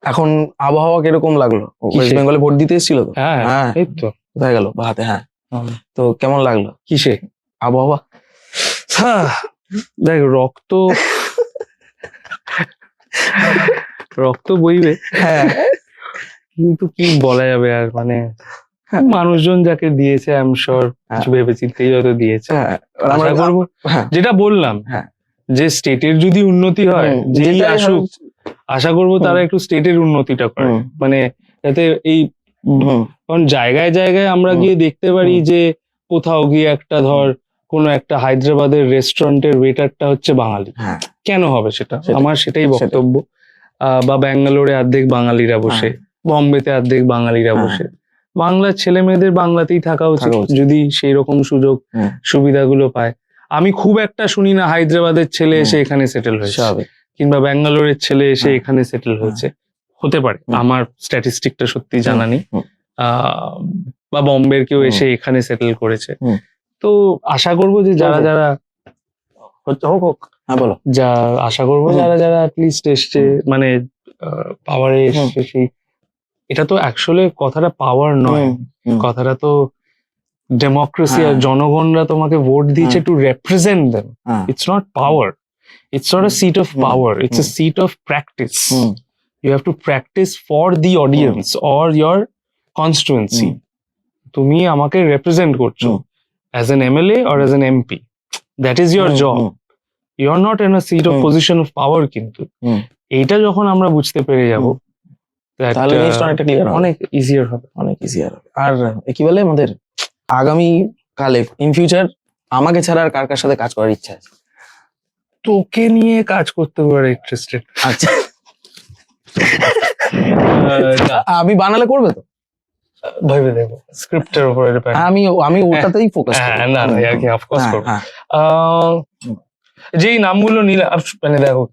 [SPEAKER 3] এখন আবহাওয়া কিরকম লাগলো? ওয়েস্ট বেঙ্গলে ভোট দিতে এসেছিল তো?
[SPEAKER 2] হ্যাঁ, এই তো
[SPEAKER 3] কোথায় গেল বাহাতে? হ্যাঁ, তো কেমন লাগলো?
[SPEAKER 2] কিসে
[SPEAKER 3] আবহাওয়া?
[SPEAKER 2] দেখ, রক্ত বইবে, কিন্তু কি বলা যাবে আর, মানে মানুষজন যাকে দিয়েছে আই এম শিওর কিছু ভেবে চিন্তেই হয়তো দিয়েছে। আশা করবো, যেটা বললাম, যে স্টেটের যদি উন্নতি হয়, যেই আসুক, আশা করবো তারা একটু স্টেটের উন্নতিটা করে, মানে যাতে এই, কারণ জায়গায় জায়গায় আমরা গিয়ে দেখতে পারি যে কোথাও গিয়ে একটা ধর কোনো একটা হায়দ্রাবাদের রেস্টুরেন্টের ওয়েটারটা হচ্ছে বাঙালি, কেন হবে সেটা? আমার সেটাই বক্তব্য। বা ব্যাঙ্গালোরে অর্ধেক বাঙালিরা বসে, বম্বেতে অর্ধেক বাঙালিরা বসে, বাংলার ছেলে মেয়েদের বাংলাতেই থাকা উচিত
[SPEAKER 3] থাকা উচিত।
[SPEAKER 2] যদি সেই রকম সুযোগ
[SPEAKER 3] হুম।
[SPEAKER 2] সুবিধাগুলো পায়। আমি খুব একটা শুনি না হায়দ্রাবাদের ছেলে এসে এখানে সেটেল হয়েছে,
[SPEAKER 3] স্বাভাবিক।
[SPEAKER 2] কিংবা ব্যাঙ্গালোরের ছেলে এসে
[SPEAKER 3] হ্যাঁ।
[SPEAKER 2] এখানে সেটেল হয়েছে। হতে পারে,
[SPEAKER 3] হুম।
[SPEAKER 2] আমার স্ট্যাটিস্টিকটা সত্যি জানা নেই।
[SPEAKER 3] হুম।
[SPEAKER 2] বা বম্বের কেউ
[SPEAKER 3] হুম।
[SPEAKER 2] এসে এখানে সেটেল করেছে।
[SPEAKER 3] হুম।
[SPEAKER 2] তো আশা করবো যে যারা
[SPEAKER 3] হোক।
[SPEAKER 2] যারা হোক হোক,
[SPEAKER 3] হ্যাঁ বলো।
[SPEAKER 2] যা আশা করবো
[SPEAKER 3] হুম।
[SPEAKER 2] যারা যারা অ্যাটলিস্ট এসছে, মানে পাওয়ারে এসছে, সেই এটা তো অ্যাকচুয়ালি কথাটা পাওয়ার নয়,
[SPEAKER 3] হুম।
[SPEAKER 2] কথাটা তো ডেমোক্রেসি, আর
[SPEAKER 3] হ্যাঁ।
[SPEAKER 2] জনগণরা তোমাকে ভোট দিয়েছে টু রেপ্রেজেন্ট দেম।
[SPEAKER 3] হ্যাঁ।
[SPEAKER 2] It's not power. It's not a seat of power. It's a seat of practice.
[SPEAKER 3] Hmm.
[SPEAKER 2] You have to practice for the audience or your constituency. তুমি আমাকে represent করছো as an MLA or as an MP. That is your job. You are not in a seat of position of power কিন্তু। এইটা যখন আমরা বুঝতে পেরে যাব, that,
[SPEAKER 3] তাহলে জিনিসটা অনেকটা ক্লিয়ার হবে,
[SPEAKER 2] অনেক ইজিয়ার হবে।
[SPEAKER 3] অনেক ইজিয়ার হবে। আর কি বলে আমাদের আগামী কালে ইন ফিউচার আমাকে ছাড়া আর কার কার সাথে কাজ করার ইচ্ছা আছে?
[SPEAKER 2] তোকে নিয়ে কাজ করতে পারে ইন্টারেস্টেড।
[SPEAKER 3] আচ্ছা, আমি বানালে করবে তো?
[SPEAKER 2] ভেবে দেখো, স্ক্রিপ্টের উপরে ডিপেন্ড।
[SPEAKER 3] আমি ওটাতেই ফোকাস করব।
[SPEAKER 2] হ্যাঁ, না না, আর কি অফকোর্স করব।
[SPEAKER 3] হ্যাঁ।
[SPEAKER 2] যেই নামগুলো নিলাম, মানে দেখো,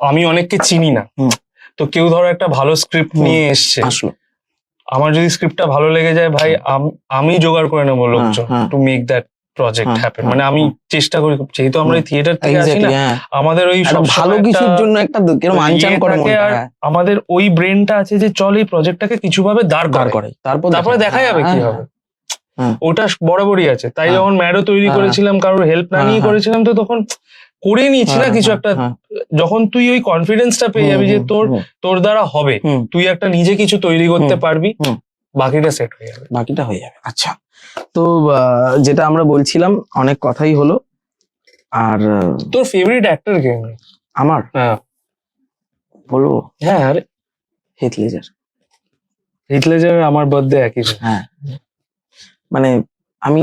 [SPEAKER 2] আমি অনেককে চিনি না, তো কেউ ধরো একটা ভালো স্ক্রিপ্ট নিয়ে এসছে,
[SPEAKER 3] আসলো
[SPEAKER 2] আমার যদি স্ক্রিপ্টটা ভালো লেগে যায়, ভাই আমি জোগাড় করে নেবো লোকজন
[SPEAKER 3] হ্যাঁ।
[SPEAKER 2] টু মেক দ্যাট প্রজেক্ট
[SPEAKER 3] হ্যাঁ,
[SPEAKER 2] হ্যাপেন।
[SPEAKER 3] হ্যাঁ,
[SPEAKER 2] মানে আমি চেষ্টা করি, যেহেতু আমরা থিয়েটার থেকে আসি না, আমাদের ওই
[SPEAKER 3] একটা
[SPEAKER 2] সব
[SPEAKER 3] ভালো কিছুর জন্য একটা কিরকম আনচান করে মনটা,
[SPEAKER 2] আর আমাদের ওই ব্রেনটা আছে যে চল এই প্রজেক্টটাকে কিছু ভাবে দাঁড়
[SPEAKER 3] দাঁড়
[SPEAKER 2] করে,
[SPEAKER 3] করে
[SPEAKER 2] তারপরে দেখা যাবে কি হবে।
[SPEAKER 3] হ্যাঁ।
[SPEAKER 2] ওটা বরাবরই আছে। তাই
[SPEAKER 3] হ্যাঁ।
[SPEAKER 2] যখন ম্যাডও তৈরি
[SPEAKER 3] হ্যাঁ।
[SPEAKER 2] করেছিলাম, কারোর হেল্প না নিয়ে
[SPEAKER 3] হ্যাঁ।
[SPEAKER 2] করেছিলাম, তো তখন করে নিয়েছি না কিছু একটা। যখন তুই ওই কনফিডেন্সটা পেয়ে যাবি যে তোর দ্বারা হবে, তুই একটা নিজে কিছু তৈরি করতে পারবি, বাকিটা সেট হয়ে যাবে।
[SPEAKER 3] বাকিটা হয়ে যাবে। আচ্ছা, তো যেটা আমরা বলছিলাম, অনেক কথাই হলো। আর
[SPEAKER 2] তোর ফেভারিট অ্যাক্টর কে?
[SPEAKER 3] আমার বলবো,
[SPEAKER 2] হ্যাঁ, আরে
[SPEAKER 3] হিথ লেজার।
[SPEAKER 2] হিথ লেজার আমার বার্থডে একই দিন।
[SPEAKER 3] হ্যাঁ, মানে আমি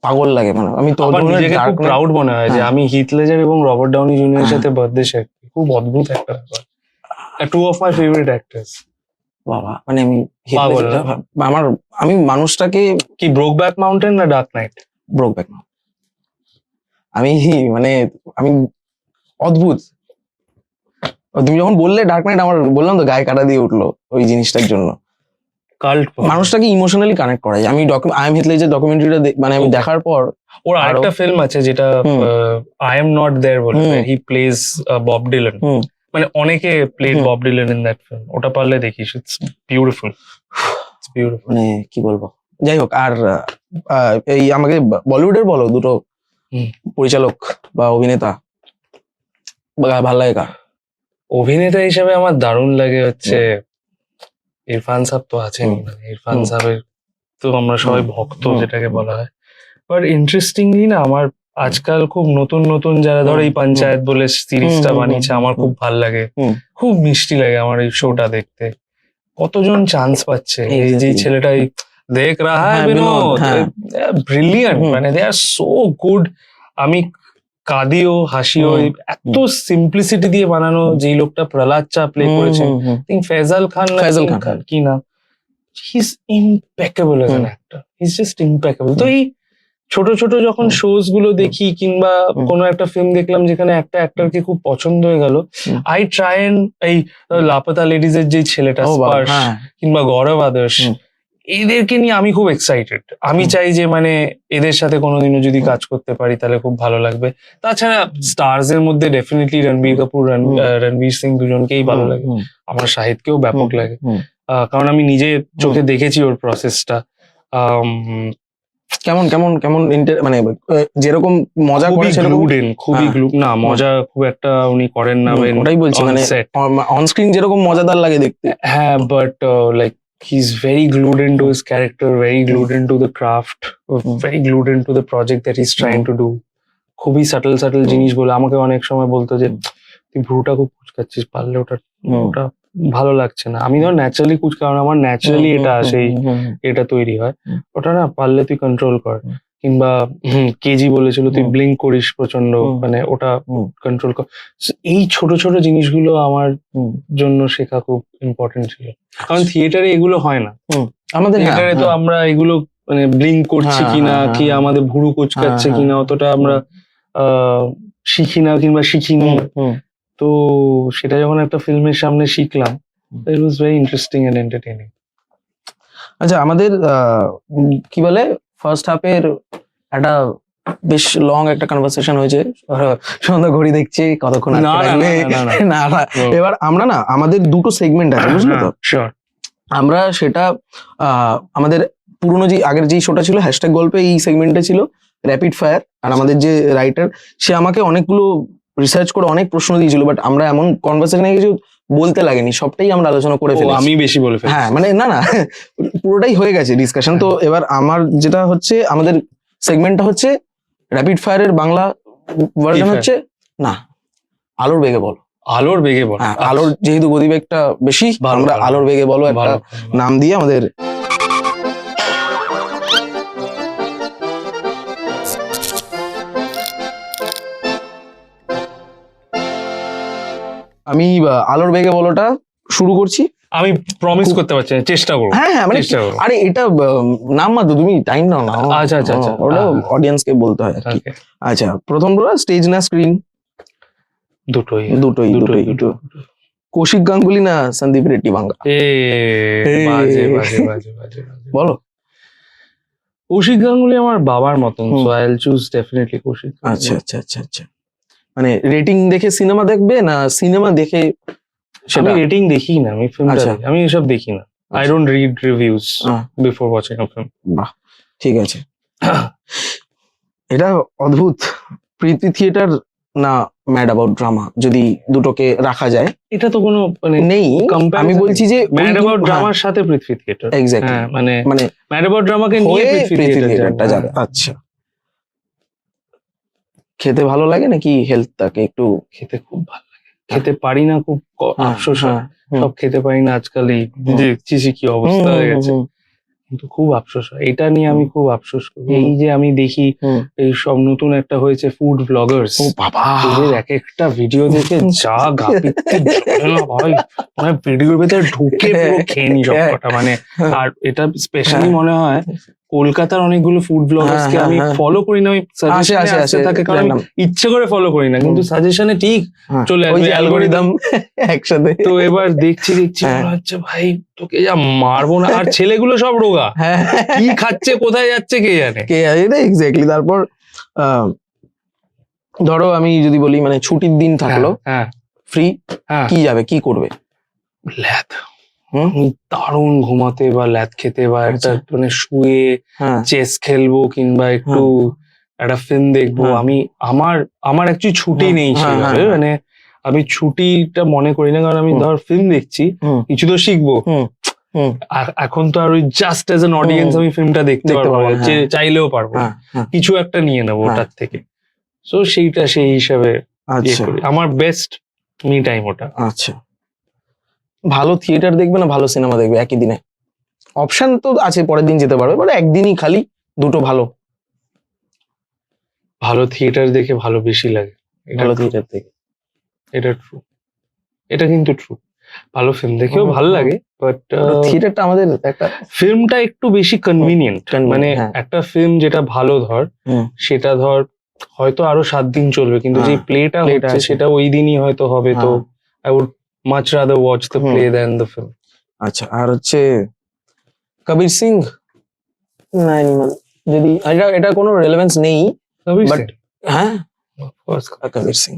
[SPEAKER 3] পাগল লাগে, মানে আমি তো
[SPEAKER 2] আমার নিজেকে খুব প্রাউড মনে হয় যে আমি হিথ লেজার এবং রবার্ট ডাউনি জুনিয়রের সাথে বার্থডে শেয়ার করি। খুব অদ্ভুত একটা ব্যাপার। Two of my favourite actors.
[SPEAKER 3] বাবা, মানে আমি আমি মানুষটাকে
[SPEAKER 2] কি ব্রোকব্যাক মাউন্টেন না ডার্ক নাইট?
[SPEAKER 3] ব্রোকব্যাক না, মানে আমি অদ্ভুত। তুমি যখন বললে ডার্ক নাইট, আমার বললাম তো গায়ে কাটা দিয়ে উঠলো ওই জিনিসটার জন্য।
[SPEAKER 2] কাল্ট,
[SPEAKER 3] মানুষটাকে ইমোশনালি কানেক্ট করা যায়। আমি আই এম হিথ লেজার ডকুমেন্টারিটা মানে আমি দেখার পর,
[SPEAKER 2] ওর আরেকটা ফিল্ম আছে যেটা আই এম নট দেয়ার বলে, হি প্লেজ বব ডিলান। মানে অনেকে played Bob Dylan in that film. ওটা পারলে দেখিস, ইটস বিউটিফুল, ইটস বিউটিফুল।
[SPEAKER 3] মানে কি বলবো, যাই হোক। আর এই আমাকে বলিউডের বলো দুটো পরিচালক বা অভিনেতা ভালো লাগে কার?
[SPEAKER 2] অভিনেতা হিসেবে আমার দারুণ লাগে হচ্ছে ইরফান সাহেব, তো আছেন। ইরফান সাহেবের তো আমরা সবাই ভক্ত যেটাকে বলা হয়। বাট ইন্টারেস্টিংলি না, আমার আজকাল খুব নতুন নতুন যারা ধরো এই পঞ্চায়েত বলে সিরিজটা বানিয়েছে, আমার খুব ভাল লাগে, খুব মিষ্টি লাগে আমার এই শোটা দেখতে। কতজন চান্স পাচ্ছে, এই যে ছেলেটা দেখ রাহা হ্যায় বিনোদ, ব্রিলিয়ান্ট, মানে দে আর সো গুড। আমি কাঁদিও হাসিও, এত সিম্পলিসিটি দিয়ে বানানো। যেই লোকটা প্রহ্লাদ চা প্লে করেছেন, ফেজাল খান কি নাম, he is ইম্পেকেবল as an actor, he is just ইম্পেকেবল। তো এই ছোট ছোট যখন শোজ গুলো দেখি, কিংবা কোনো একটা ফিল্ম দেখলাম যেখানে একটা অ্যাক্টরকে খুব পছন্দ হয়ে গেল, আই ট্রাই এন্ড এই লাপাতা লেডিজ এর যে ছেলেটা স্পার্শ, কিংবা গৌরব আদর্শ, এদেরকে নিয়ে আমি খুব এক্সাইটেড। আমি চাই যে মানে এদের সাথে কোনোদিনও যদি কাজ করতে পারি তাহলে খুব ভালো লাগবে। তাছাড়া স্টার্স এর মধ্যে ডেফিনেটলি রণবীর কাপুর, রণবীর সিং, দুজনকেই ভালো লাগে। আমার শাহিদকেও ব্যাপক লাগে, কারণ আমি নিজে চোখে দেখেছি ওর প্রসেসটা।
[SPEAKER 3] কেমন কেমন কেমন মানে যেরকম মজা করে সেরকম
[SPEAKER 2] খুবই না, মজা খুব একটা উনি করেন না,
[SPEAKER 3] ওটাই বলছি, মানে অন স্ক্রিন যেরকম মজাদার লাগে দেখতে।
[SPEAKER 2] হ্যাঁ, but like he's very glued into his character, very glued into the craft, very glued into the project that he's trying to do. খুবই সাটল জিনিসগুলো আমাকে অনেক সময় বলতো যে তুই ভ্রুটা খুব কুচকাচ্ছিস, পারলে ওটা ভালো লাগছে না। আমি ধর ন্যাচারালি কারণ আমার ন্যাচারালি এটা আসেই, এটা তৈরি হয়, ওটা না পারলে তুই কন্ট্রোল কর। কিংবা কেজি বলেছিল তুই ব্লিঙ্ক করিস প্রচন্ড, মানে ওটা কন্ট্রোল কর। এই ছোট ছোট জিনিসগুলো আমার জন্য শেখা খুব ইম্পর্টেন্ট ছিল, কারণ থিয়েটারে এগুলো হয় না।
[SPEAKER 3] আমাদের হ্যাঁ,
[SPEAKER 2] থিয়েটারে তো
[SPEAKER 3] হ্যাঁ।
[SPEAKER 2] আমরা এগুলো মানে ব্লিঙ্ক করছি
[SPEAKER 3] হ্যাঁ,
[SPEAKER 2] কিনা,
[SPEAKER 3] হ্যাঁ,
[SPEAKER 2] কি
[SPEAKER 3] হ্যাঁ।
[SPEAKER 2] আমাদের ভুরু কোচকাচ্ছে
[SPEAKER 3] হ্যাঁ,
[SPEAKER 2] কিনা অতটা আমরা শিখি না কিংবা শিখিনি।
[SPEAKER 3] হুম, হুম।
[SPEAKER 2] তো সেটা যখন একটা ফিল্মের সামনে শিখলাম, it was very interesting and entertaining.
[SPEAKER 3] আচ্ছা, আমাদের কি বলে ফার্স্ট হাফের একটা বেশ লং একটা কনভারসেশন হয়েছে। সন্ধ্যা ঘড়ি দেখছি কতক্ষণ আটকে
[SPEAKER 2] না, না,
[SPEAKER 3] রাখবে।
[SPEAKER 2] না, না, না।
[SPEAKER 3] না, না। এবার আমরা না আমাদের দুটো সেগমেন্ট আছে, বুঝলে তো?
[SPEAKER 2] শিওর।
[SPEAKER 3] আমরা সেটা আমাদের পুরোনো যে আগের যে শোটা ছিল হ্যাশট্যাগ গল্পে, এই সেগমেন্টে ছিল র্যাপিড ফায়ার। আর আমাদের যে রাইটার, সে আমাকে অনেকগুলো রিসার্চ করে অনেক প্রশ্ন দিয়েছিল, বাট আমরা এমন কনভারসেশনে কিছু বলতে লাগেনি, সবটাই আমরা আলোচনা করে ফেলেছি।
[SPEAKER 2] আমি বেশি বলে ফেলি।
[SPEAKER 3] হ্যাঁ, মানে না, পুরোটাই হয়ে গেছে ডিসকাশন। তো এবার আমার যেটা হচ্ছে, আমাদের সেগমেন্টটা হচ্ছে র্যাপিড ফায়ারের বাংলা ভার্জন
[SPEAKER 2] fire?
[SPEAKER 3] হচ্ছে না, আলোর বেগে বলো।
[SPEAKER 2] আলোর বেগে বল।
[SPEAKER 3] হ্যাঁ, আলোর যেহেতু গতিবেগটা বেশি,
[SPEAKER 2] ভালো,
[SPEAKER 3] আমরা
[SPEAKER 2] ভালো।
[SPEAKER 3] আলোর বেগে বলো একটা
[SPEAKER 2] ভালো।
[SPEAKER 3] নাম দিয়ে আমাদের আমি আলোর বেগে বলোটা শুরু করছি।
[SPEAKER 2] আমি প্রমিস করতে পারছি না, চেষ্টা করবো।
[SPEAKER 3] হ্যাঁ, হ্যাঁ, মানে
[SPEAKER 2] চেষ্টা করবো।
[SPEAKER 3] আরে এটা নাম মাত্র, তুমি টাইম নাও না।
[SPEAKER 2] আচ্ছা, আচ্ছা, আচ্ছা।
[SPEAKER 3] ওটা
[SPEAKER 2] হ্যাঁ।
[SPEAKER 3] অডিয়েন্সকে বলতে হয় আর কি।
[SPEAKER 2] Okay,
[SPEAKER 3] আচ্ছা, প্রথম স্টেজ না স্ক্রিন?
[SPEAKER 2] দুটোই।
[SPEAKER 3] দুটোই। কৌশিক গাঙ্গুলি না সন্দীপ রেড্ডি বাঙ্গা?
[SPEAKER 2] এ বাজে বাজে বাজে বাজে বাজে।
[SPEAKER 3] বলো।
[SPEAKER 2] কৌশিক গাঙ্গুলি আমার বাবার মতন,
[SPEAKER 3] hmm.
[SPEAKER 2] So I will choose definitely Kaushik.
[SPEAKER 3] আচ্ছা, আচ্ছা, আচ্ছা, আচ্ছা। মানে রেটিং দেখে সিনেমা দেখবে না সিনেমা দেখে সেটা?
[SPEAKER 2] আমি রেটিং দেখি না, আমি ফিল্মটা
[SPEAKER 3] আচ্ছা।
[SPEAKER 2] দেখি, আমি এসব দেখি না। I don't read reviews
[SPEAKER 3] ah,
[SPEAKER 2] before watching a film.
[SPEAKER 3] বাহ, ঠিক আছে। এটা অদ্ভুত। প্রীতি থিয়েটার না ম্যাড অ্যাবাউট ড্রামা, যদি দুটোকে রাখা যায়?
[SPEAKER 2] এটা তো কোনো মানে
[SPEAKER 3] নেই, আমি বলছি যে
[SPEAKER 2] ম্যাড অ্যাবাউট ড্রামার সাথে পৃথ্বী থিয়েটার।
[SPEAKER 3] এক্স্যাক্টলি,
[SPEAKER 2] হ্যাঁ, মানে
[SPEAKER 3] মানে
[SPEAKER 2] ম্যাড অ্যাবাউট ড্রামাকে নিয়ে
[SPEAKER 3] হয়ে
[SPEAKER 2] পৃথ্বী
[SPEAKER 3] প্রীতি
[SPEAKER 2] থিয়েটারটা
[SPEAKER 3] থিয়েটারটা যাবে। আচ্ছা, খেতে ভালো লাগে নাকি হেলথটাকে একটু?
[SPEAKER 2] খেতে খুব ভালো লাগে, খেতে পারি না, খুব আফসোস হয়।
[SPEAKER 3] হুম।
[SPEAKER 2] সব খেতে পারি না আজকাল, এই দেখছিস কি অবস্থা হয়ে গেছে, কিন্তু খুব আফসোস হয়। এটা নিয়ে আমি খুব আফসোস করি।
[SPEAKER 3] হুম।
[SPEAKER 2] এই যে আমি দেখি
[SPEAKER 3] হুম।
[SPEAKER 2] এই সব নতুন একটা হয়েছে ফুড ব্লগার্স,
[SPEAKER 3] ও বাবা,
[SPEAKER 2] এদের এক একটা ভিডিও দেখে যা গাপিতে জ্বলে না ভাই, মানে ভিডিওর ভেতরে ঢুকে পুরো খেয়ে নি সব কটা মানে। আর এটা স্পেশালি মনে হয় কলকাতার অনেকগুলো ফুড ব্লগার্স কে আমি ফলো করি না, আমি সাজেশনে আসতে থাকে, কারণ আমি ইচ্ছে করে ফলো করি না, কিন্তু সাজেশনে ঠিক চলে আসবে অ্যালগরিদম
[SPEAKER 3] একসাথে।
[SPEAKER 2] তো এবার দেখছি মনে হচ্ছে ভাই তোকে যা মারবো না। আর ছেলেগুলো সব রোগা,
[SPEAKER 3] হ্যাঁ,
[SPEAKER 2] কি খাচ্ছে কোথায় যাচ্ছে কে জানে।
[SPEAKER 3] কে এটা এক্স্যাক্টলি। তারপর ধরো আমি যদি বলি, মানে ছুটির দিন থাকলো,
[SPEAKER 2] হ্যাঁ
[SPEAKER 3] ফ্রি,
[SPEAKER 2] হ্যাঁ,
[SPEAKER 3] কি যাবে, কি করবে?
[SPEAKER 2] ল্যাদ,
[SPEAKER 3] হুম?
[SPEAKER 2] দারুণ ঘুমাতে বা ল্যাদ খেতে বা একটা
[SPEAKER 3] আচ্ছা।
[SPEAKER 2] মানে শুয়ে
[SPEAKER 3] হ্যাঁ,
[SPEAKER 2] চেস খেলবো কিংবা একটু একটা ফিল্ম দেখবো।
[SPEAKER 3] হ্যাঁ।
[SPEAKER 2] আমি আমার অ্যাকচুয়ালি ছুটি
[SPEAKER 3] হ্যাঁ,
[SPEAKER 2] নেই
[SPEAKER 3] হ্যাঁ,
[SPEAKER 2] সেভাবে,
[SPEAKER 3] হ্যাঁ।
[SPEAKER 2] মানে আমি ছুটিটা মনে করি না, কারণ আমি
[SPEAKER 3] হুম।
[SPEAKER 2] ধর ফিল্ম দেখছি,
[SPEAKER 3] হুম।
[SPEAKER 2] কিছু তো শিখবো।
[SPEAKER 3] হুম। হুম।
[SPEAKER 2] এখন তো আর ওই জাস্ট অ্যাজ অ্যান অডিয়েন্স
[SPEAKER 3] হুম।
[SPEAKER 2] আমি ফিল্মটা দেখতে
[SPEAKER 3] দেখতে
[SPEAKER 2] পারবো
[SPEAKER 3] পারবো
[SPEAKER 2] না,
[SPEAKER 3] না, হ্যাঁ।
[SPEAKER 2] চাইলেও পারবো না।
[SPEAKER 3] হ্যাঁ, হ্যাঁ।
[SPEAKER 2] কিছু একটা নিয়ে নেবো
[SPEAKER 3] হ্যাঁ।
[SPEAKER 2] ওটার থেকে। সো সেইটা সেই হিসাবে ইয়ে
[SPEAKER 3] আচ্ছা,
[SPEAKER 2] করি। আমার বেস্ট মি টাইম ওটা।
[SPEAKER 3] আচ্ছা। ভালো থিয়েটার দেখবে না ভালো সিনেমা দেখবে একই দিনে? অপশন তো আছে, পরের দিন যেতে পারবে, মানে একদিনই খালি দুটো ভালো।
[SPEAKER 2] ভালো থিয়েটার দেখে ভালো বেশি লাগে,
[SPEAKER 3] ভালো থিয়েটার থেকে
[SPEAKER 2] এটা ট্রু, এটা কিন্তু ট্রু। ভালো ফিল্ম দেখেও ভালো লাগে, বাট
[SPEAKER 3] থিয়েটারটা আমাদের একটা
[SPEAKER 2] ফিল্মটা একটু বেশি কনভিনিয়েন্ট। মানে
[SPEAKER 3] হ্যাঁ।
[SPEAKER 2] একটা ফিল্ম যেটা ভালো ধর,
[SPEAKER 3] হুম।
[SPEAKER 2] সেটা ধর হয়তো আরো 7 দিন চলবে, কিন্তু যে
[SPEAKER 3] হ্যাঁ,
[SPEAKER 2] প্লেটা
[SPEAKER 3] playটা
[SPEAKER 2] হচ্ছে
[SPEAKER 3] আছে।
[SPEAKER 2] সেটা ওই দিনই হয়তো হবে। তো
[SPEAKER 3] হ্যাঁ।
[SPEAKER 2] I would much rather watch the
[SPEAKER 3] hmm.
[SPEAKER 2] Play than the film.
[SPEAKER 3] আচ্ছা, আর হচ্ছে কবির সিং না অ্যানিমাল, যদি এটা কোনো রেলেভেন্স নেই, বাট হ্যাঁ কবির সিং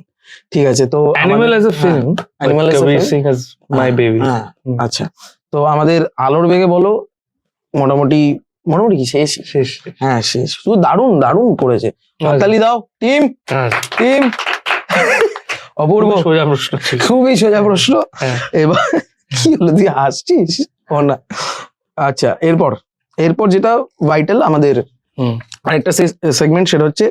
[SPEAKER 3] ঠিক আছে। তো
[SPEAKER 2] animal as a film,
[SPEAKER 3] Animal as a
[SPEAKER 2] Kabir
[SPEAKER 3] film?
[SPEAKER 2] Singh has my baby.
[SPEAKER 3] হ্যাঁ, আচ্ছা। তো আমাদের আলোর বেগে বলো মোটামুটি কি শেষ?
[SPEAKER 2] শেষ।
[SPEAKER 3] হ্যাঁ, শেষ। শুধু দারুণ করেছে। হাততালি দাও টিম। অপূর্ব,
[SPEAKER 2] সোজা প্রশ্ন ছিল।
[SPEAKER 3] খুবই সোজা প্রশ্ন।
[SPEAKER 2] হ্যাঁ।
[SPEAKER 3] এবার কি হলো, তুই হাসছিস? ও না, আচ্ছা। এরপর যেটা ভাইটাল আমাদের
[SPEAKER 2] হুম।
[SPEAKER 3] আরেকটা সেগমেন্ট, সেটা হচ্ছে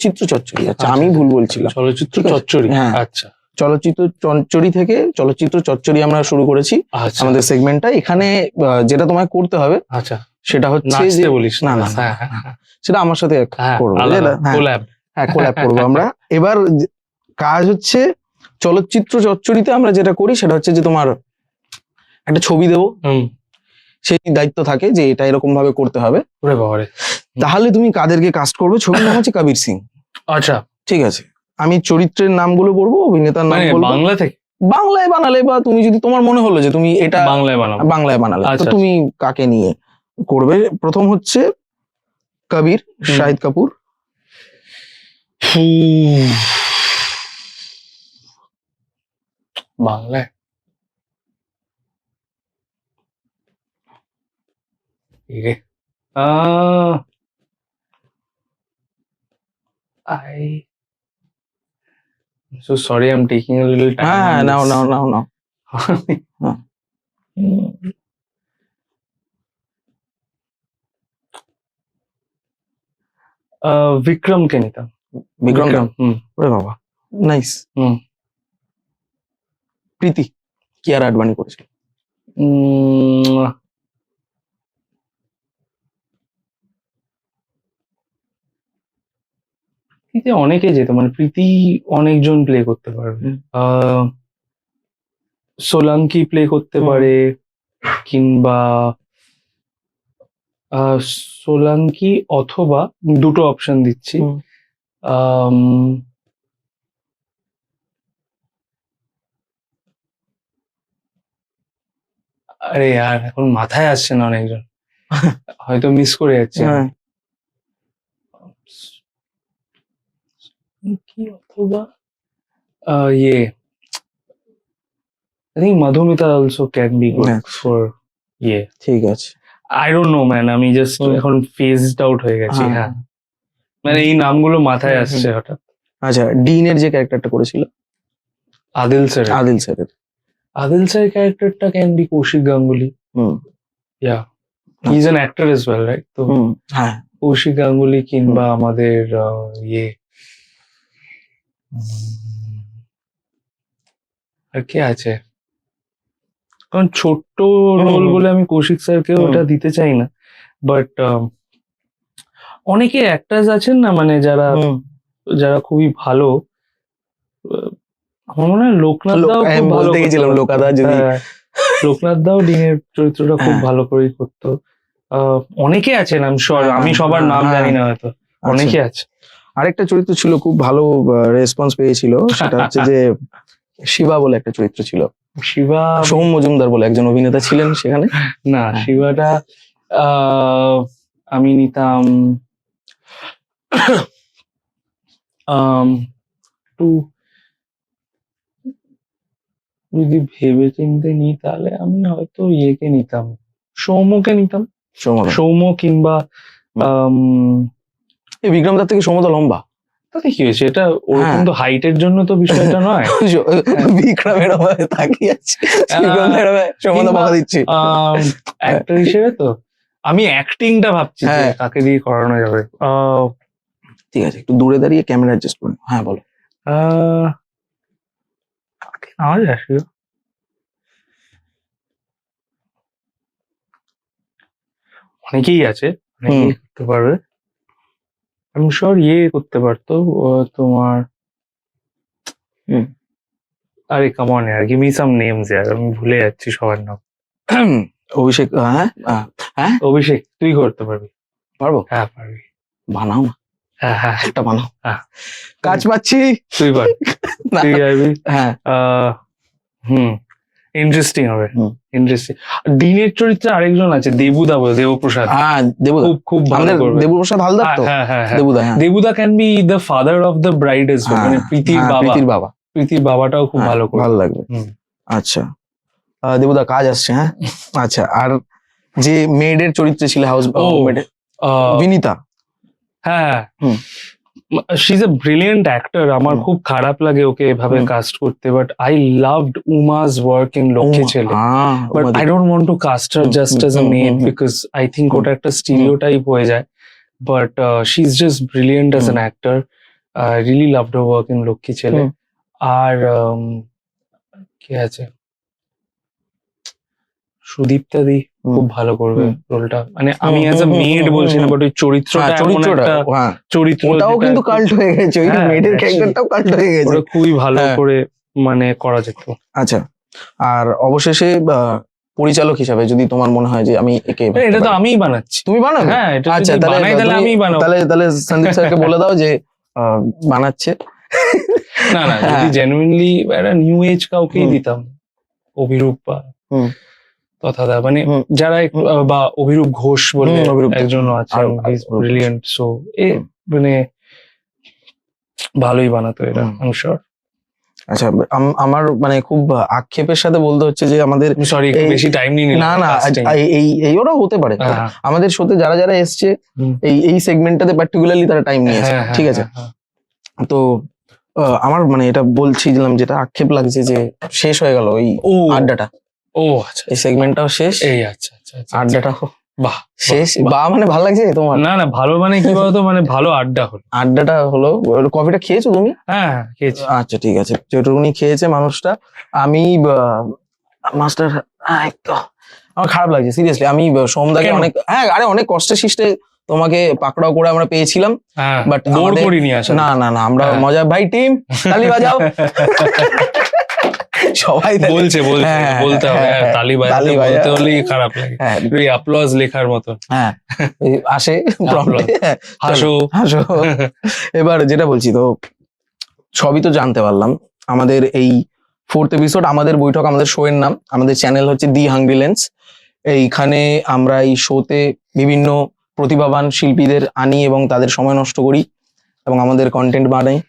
[SPEAKER 3] চিত্র চচ্চড়ি। আচ্ছা, আমি ভুল বলছিলাম।
[SPEAKER 2] চলচ্চিত্র
[SPEAKER 3] ঠিক আছে।
[SPEAKER 2] চচ্চড়ি।
[SPEAKER 3] হ্যাঁ।
[SPEAKER 2] আচ্ছা
[SPEAKER 3] চলচ্চিত্র চচ্চড়ি থেকে চলচ্চিত্র চচ্চড়ি আমরা শুরু করেছি
[SPEAKER 2] আচ্ছা
[SPEAKER 3] আমাদের সেগমেন্টটা। এখানে যেটা তোমায় করতে হবে
[SPEAKER 2] আচ্ছা,
[SPEAKER 3] সেটা হচ্ছে
[SPEAKER 2] নাচতে
[SPEAKER 3] যে
[SPEAKER 2] বলিস
[SPEAKER 3] না, না,
[SPEAKER 2] হ্যাঁ, হ্যাঁ, হ্যাঁ,
[SPEAKER 3] সেটা আমার সাথে
[SPEAKER 2] হ্যাঁ,
[SPEAKER 3] করবো,
[SPEAKER 2] আলাদা,
[SPEAKER 3] হ্যাঁ,
[SPEAKER 2] collab।
[SPEAKER 3] হ্যাঁ, কোল্যাব করবো আমরা। এবার কাজ হচ্ছে চলচ্চিত্র চচ্চরিতে আমরা যেটা করি সেটা হচ্ছে যে তোমার একটা ছবি দেবো, সেই দায়িত্ব থাকে যে এটা এরকম ভাবে করতে হবে।
[SPEAKER 2] ওরে বাবারে।
[SPEAKER 3] তাহলে তুমি কাদেরকে কাস্ট করবে? ছবির নাম হচ্ছে কবির সিং,
[SPEAKER 2] আচ্ছা,
[SPEAKER 3] ঠিক আছে? আমি চরিত্রের নামগুলো বলবো, অভিনেতার নাম
[SPEAKER 2] মানে
[SPEAKER 3] বলবো।
[SPEAKER 2] বাংলা থেকে
[SPEAKER 3] বাংলায় বানালে বা তুমি যদি তোমার মনে হলো যে তুমি এটা
[SPEAKER 2] বাংলায় বানাবো।
[SPEAKER 3] বাংলায় বানালে, তো
[SPEAKER 2] আচ্ছা,
[SPEAKER 3] তুমি কাকে নিয়ে করবে? প্রথম হচ্ছে কবির, শাহিদ কাপুর।
[SPEAKER 2] বাংলায় রে so sorry, I'm taking a little time.
[SPEAKER 3] হ্যাঁ,
[SPEAKER 2] on
[SPEAKER 3] নাও
[SPEAKER 2] this.
[SPEAKER 3] নাও নাও নাও।
[SPEAKER 2] বিক্রম কে নিতাম।
[SPEAKER 3] বিক্রম।
[SPEAKER 2] হুম।
[SPEAKER 3] ওরে বাবা, নাইস।
[SPEAKER 2] হুম।
[SPEAKER 3] প্রীতি, কিয়ারা আডবাণী করেছিল।
[SPEAKER 2] প্রীতি অনেকে যেত, মানে প্রীতি অনেকজন প্লে করতে পারবে। সোলাঙ্কি প্লে করতে পারে, কিংবা সোলাঙ্কি অথবা, দুটো অপশন দিচ্ছি, আরে আর এখন মাথায় আসছে না অনেকজন, হয়তো মিস করে যাচ্ছে।
[SPEAKER 3] হ্যাঁ,
[SPEAKER 2] কি অথবা ইয়ে, I think Madhumita also can be good
[SPEAKER 3] Yeah.
[SPEAKER 2] for
[SPEAKER 3] ঠিক আছে।
[SPEAKER 2] I don't know man, আমি জাস্ট এখন ফেজড আউট হয়ে গেছি। হ্যাঁ, মানে এই নামগুলো মাথায় আসছে হঠাৎ।
[SPEAKER 3] আচ্ছা, ডিনের যে ক্যারেক্টারটা করেছিল,
[SPEAKER 2] আদিল স্যার।
[SPEAKER 3] আদিল স্যারের।
[SPEAKER 2] আদিল স্যার ক্যারেক্টারটা can be Kaushik Ganguly. Yeah, he is an actor as well, right? তো
[SPEAKER 3] হ্যাঁ,
[SPEAKER 2] কৌশিক গাঙ্গুলি, কিংবা আমাদের আর কে আছে? কারণ ছোট্ট রোল বলে আমি কৌশিক স্যারকে ওটা দিতে চাই না, বাট অনেকে অ্যাক্টার্স আছেন না, মানে যারা যারা খুবই ভালো। আমার মনে হয় লোকনাথ দাও খুব ভালো
[SPEAKER 3] বলতে গেছিলাম, লোকাদা যদি।
[SPEAKER 2] লোকনাথ দাও ডিনের চরিত্রটা খুব ভালো করেই করতো। অনেকে আছেন, আমি আমি সবার নাম জানি না হয়তো, অনেকে আছে।
[SPEAKER 3] আরেকটা চরিত্র ছিল খুব ভালো রেসপন্স পেয়েছিল, সেটা হচ্ছে যে শিবা বলে একটা চরিত্র ছিল।
[SPEAKER 2] শিবা,
[SPEAKER 3] সোম মজুমদার বলে একজন অভিনেতা ছিলেন সেখানে।
[SPEAKER 2] না, শিবাটা আমি নিতাম একটু, যদি ভেবে চিনতে নিই তাহলে আমি হয়তো ইয়েকে নিতাম, সৌম্যকে নিতাম। সৌম্য, কিংবা
[SPEAKER 3] বিক্রম দার থেকে সৌম্য তো লম্বা।
[SPEAKER 2] তাতে কি হয়েছে, এটা ওরকম তো হাইটের জন্য তো বিষয়টা নয়।
[SPEAKER 3] বিক্রমের তাকিয়ে আছে, সৌম্য বকা দিচ্ছি
[SPEAKER 2] অ্যাক্টর হিসেবে। তো আমি অ্যাক্টিংটা ভাবছি যে কাকে দিয়ে করানো যাবে।
[SPEAKER 3] ঠিক আছে, একটু দূরে দাঁড়িয়ে ক্যামেরা অ্যাডজাস্ট করুন। হ্যাঁ, বলো।
[SPEAKER 2] কাকে নেওয়া যায়? অনেকেই আছে, অনেকেই করতে পারবে। আমি শিওর করতে পারতো তোমার। আরে কাম অন ইয়ার, গিভ মি সাম নেমস ইয়ার, আমি ভুলে যাচ্ছি সবার নাম।
[SPEAKER 3] অভিষেক। হ্যাঁ,
[SPEAKER 2] অভিষেক, তুই করতে পারবি?
[SPEAKER 3] পারবো?
[SPEAKER 2] হ্যাঁ, পারবি।
[SPEAKER 3] বানাও না।
[SPEAKER 2] হ্যাঁ,
[SPEAKER 3] একটা বানাও।
[SPEAKER 2] হ্যাঁ,
[SPEAKER 3] কাজ পাচ্ছি।
[SPEAKER 2] তুই পার, তুই গাইবি।
[SPEAKER 3] হ্যাঁ,
[SPEAKER 2] ইন্টারেস্টিং হবে, ইন্টারেস্টিং। ডিনের চরিত্রে আরেকজন আছে, দেবুদা বলে, দেবপ্রসাদ।
[SPEAKER 3] হ্যাঁ, দেবুদা
[SPEAKER 2] খুব ভালো করবে।
[SPEAKER 3] দেবপ্রসাদ হালদার তো।
[SPEAKER 2] হ্যাঁ,
[SPEAKER 3] Debuda.
[SPEAKER 2] Debuda can be the father of the bride as well, মানে প্রীতির বাবা। প্রীতির বাবাটাও খুব ভালো করবে,
[SPEAKER 3] ভালো লাগবে। আচ্ছা, দেবুদা কাজ আসছে। হ্যাঁ, আচ্ছা। আর যে মেয়েদের চরিত্রে ছিল, হাউস মেয়েদের, বিনীতা।
[SPEAKER 2] হ্যাঁ, she is a brilliant actor. আমার খুব খারাপ লাগে ওকে এভাবে কাস্ট করতে, but I loved Uma's work in Lakshmi Chhele. But I don't want to cast her just as a maid, because I think ওটা একটা স্টিরিওটাইপ হয়ে যায়। But she is just brilliant as an actor. I really loved her work in Lakshmi Chhele. আর কে আছে? সুদীপ্তা দি খুব ভালো করবে রোলটা। মানে আমি অ্যাজ আ মেড বলছি না, বাট ওই চরিত্রটা চরিত্র,
[SPEAKER 3] ওটাও কিন্তু কাল্ট হয়ে গেছে, ওই মেয়েদের ক্যারেক্টারটাও কাল্ট হয়ে গেছে।
[SPEAKER 2] খুবই ভালো করে মানে করা যেত।
[SPEAKER 3] আচ্ছা, আর অবশেষে পরিচালক হিসাবে যদি তোমার মনে হয় যে আমি একে
[SPEAKER 2] এটা তো আমিই বানাচ্ছি।
[SPEAKER 3] তুমি বানাবে?
[SPEAKER 2] হ্যাঁ, এটা
[SPEAKER 3] আচ্ছা,
[SPEAKER 2] যদি বানাই তাহলে আমিই বানাবো।
[SPEAKER 3] তাহলে সন্দীপ স্যারকে বলে দাও যে বানাচ্ছে।
[SPEAKER 2] না না, যদি জেনুইনলি একটা নিউ এজ কাউকেই দিতাম, অভিরূপ বা
[SPEAKER 3] হুম।
[SPEAKER 2] তথা মানে
[SPEAKER 3] হুম।
[SPEAKER 2] যারা বা অভিরূপ ঘোষ বলে
[SPEAKER 3] অভিরূপ ঘোষ।
[SPEAKER 2] একজন আছে,
[SPEAKER 3] আরো-
[SPEAKER 2] ব্রিলিয়েন্ট। সো এ মানে ভালোই বানাতো এটা, আমি শিওর।
[SPEAKER 3] আচ্ছা, আমার মানে খুব আক্ষেপের সাথে বলতে হচ্ছে যে আমাদের
[SPEAKER 2] সরি, একটু
[SPEAKER 3] এই-
[SPEAKER 2] বেশি টাইম নিয়ে নিলাম।
[SPEAKER 3] না না এই ওরাও হতে পারে।
[SPEAKER 2] হ্যাঁ।
[SPEAKER 3] আমাদের শোতে যারা যারা এসছে
[SPEAKER 2] হুম।
[SPEAKER 3] এই সেগমেন্টটাতে পার্টিকুলারলি তারা টাইম নিয়েছে,
[SPEAKER 2] হ্যাঁ, হ্যাঁ,
[SPEAKER 3] ঠিক আছে?
[SPEAKER 2] হ্যাঁ,
[SPEAKER 3] তো আমার মানে এটা বলছিলাম, যেটা আক্ষেপ লাগছে যে শেষ হয়ে গেল এই
[SPEAKER 2] ও
[SPEAKER 3] আড্ডাটা,
[SPEAKER 2] ও আচ্ছা,
[SPEAKER 3] এই সেগমেন্টটাও শেষ,
[SPEAKER 2] এই আচ্ছা আচ্ছা আচ্ছা,
[SPEAKER 3] আড্ডাটাও
[SPEAKER 2] বাহ
[SPEAKER 3] শেষ। বা মানে ভালো লাগছে তোমার?
[SPEAKER 2] না না, ভালো মানে কি বলতো, মানে ভালো আড্ডা হলো।
[SPEAKER 3] আড্ডাটা হলো। কফিটা খেয়েছো তুমি?
[SPEAKER 2] হ্যাঁ হ্যাঁ, খেয়েছি।
[SPEAKER 3] আচ্ছা ঠিক আছে, যেটুকুনি খেয়েছে মানুষটা। আমি মাস্টার আমার খারাপ লাগছে সিরিয়াসলি। আমি সোমদাকে
[SPEAKER 2] কেন?
[SPEAKER 3] অনেক আরে অনেক কষ্টে শিষ্টে তোমাকে পাকড়াও করে আমরা পেয়েছিলাম,
[SPEAKER 2] হ্যাঁ,
[SPEAKER 3] বাট
[SPEAKER 2] বোর করিনি আসলে।
[SPEAKER 3] না না না, আমরা
[SPEAKER 2] হ্যাঁ।
[SPEAKER 3] মজা ভাই টিম তালি বাজাও সবাই তালি-
[SPEAKER 2] বলছে
[SPEAKER 3] হ্যাঁ,
[SPEAKER 2] বলতে হবে,
[SPEAKER 3] হ্যাঁ,
[SPEAKER 2] তালি
[SPEAKER 3] তালি
[SPEAKER 2] বাজাতে বলতে
[SPEAKER 3] বাজাও।
[SPEAKER 2] হলেই খারাপ লাগে।
[SPEAKER 3] হ্যাঁ
[SPEAKER 2] ওই অ্যাপ্লজ লেখার মতো।
[SPEAKER 3] হ্যাঁ এই আসে prompt এ, হ্যাঁ,
[SPEAKER 2] হাসো।
[SPEAKER 3] হাসো। এবার যেটা বলছি, তো সবই তো জানতে পারলাম। আমাদের এই 4th এপিসোড, আমাদের বৈঠক, আমাদের শো এর নাম, আমাদের চ্যানেল হচ্ছে দি হাংরি লেন্স। এইখানে আমরা এই শোতে বিভিন্ন প্রতিভাবান শিল্পীদের আনি এবং তাদের সময় নষ্ট করি এবং আমাদের কন্টেন্ট বানাই।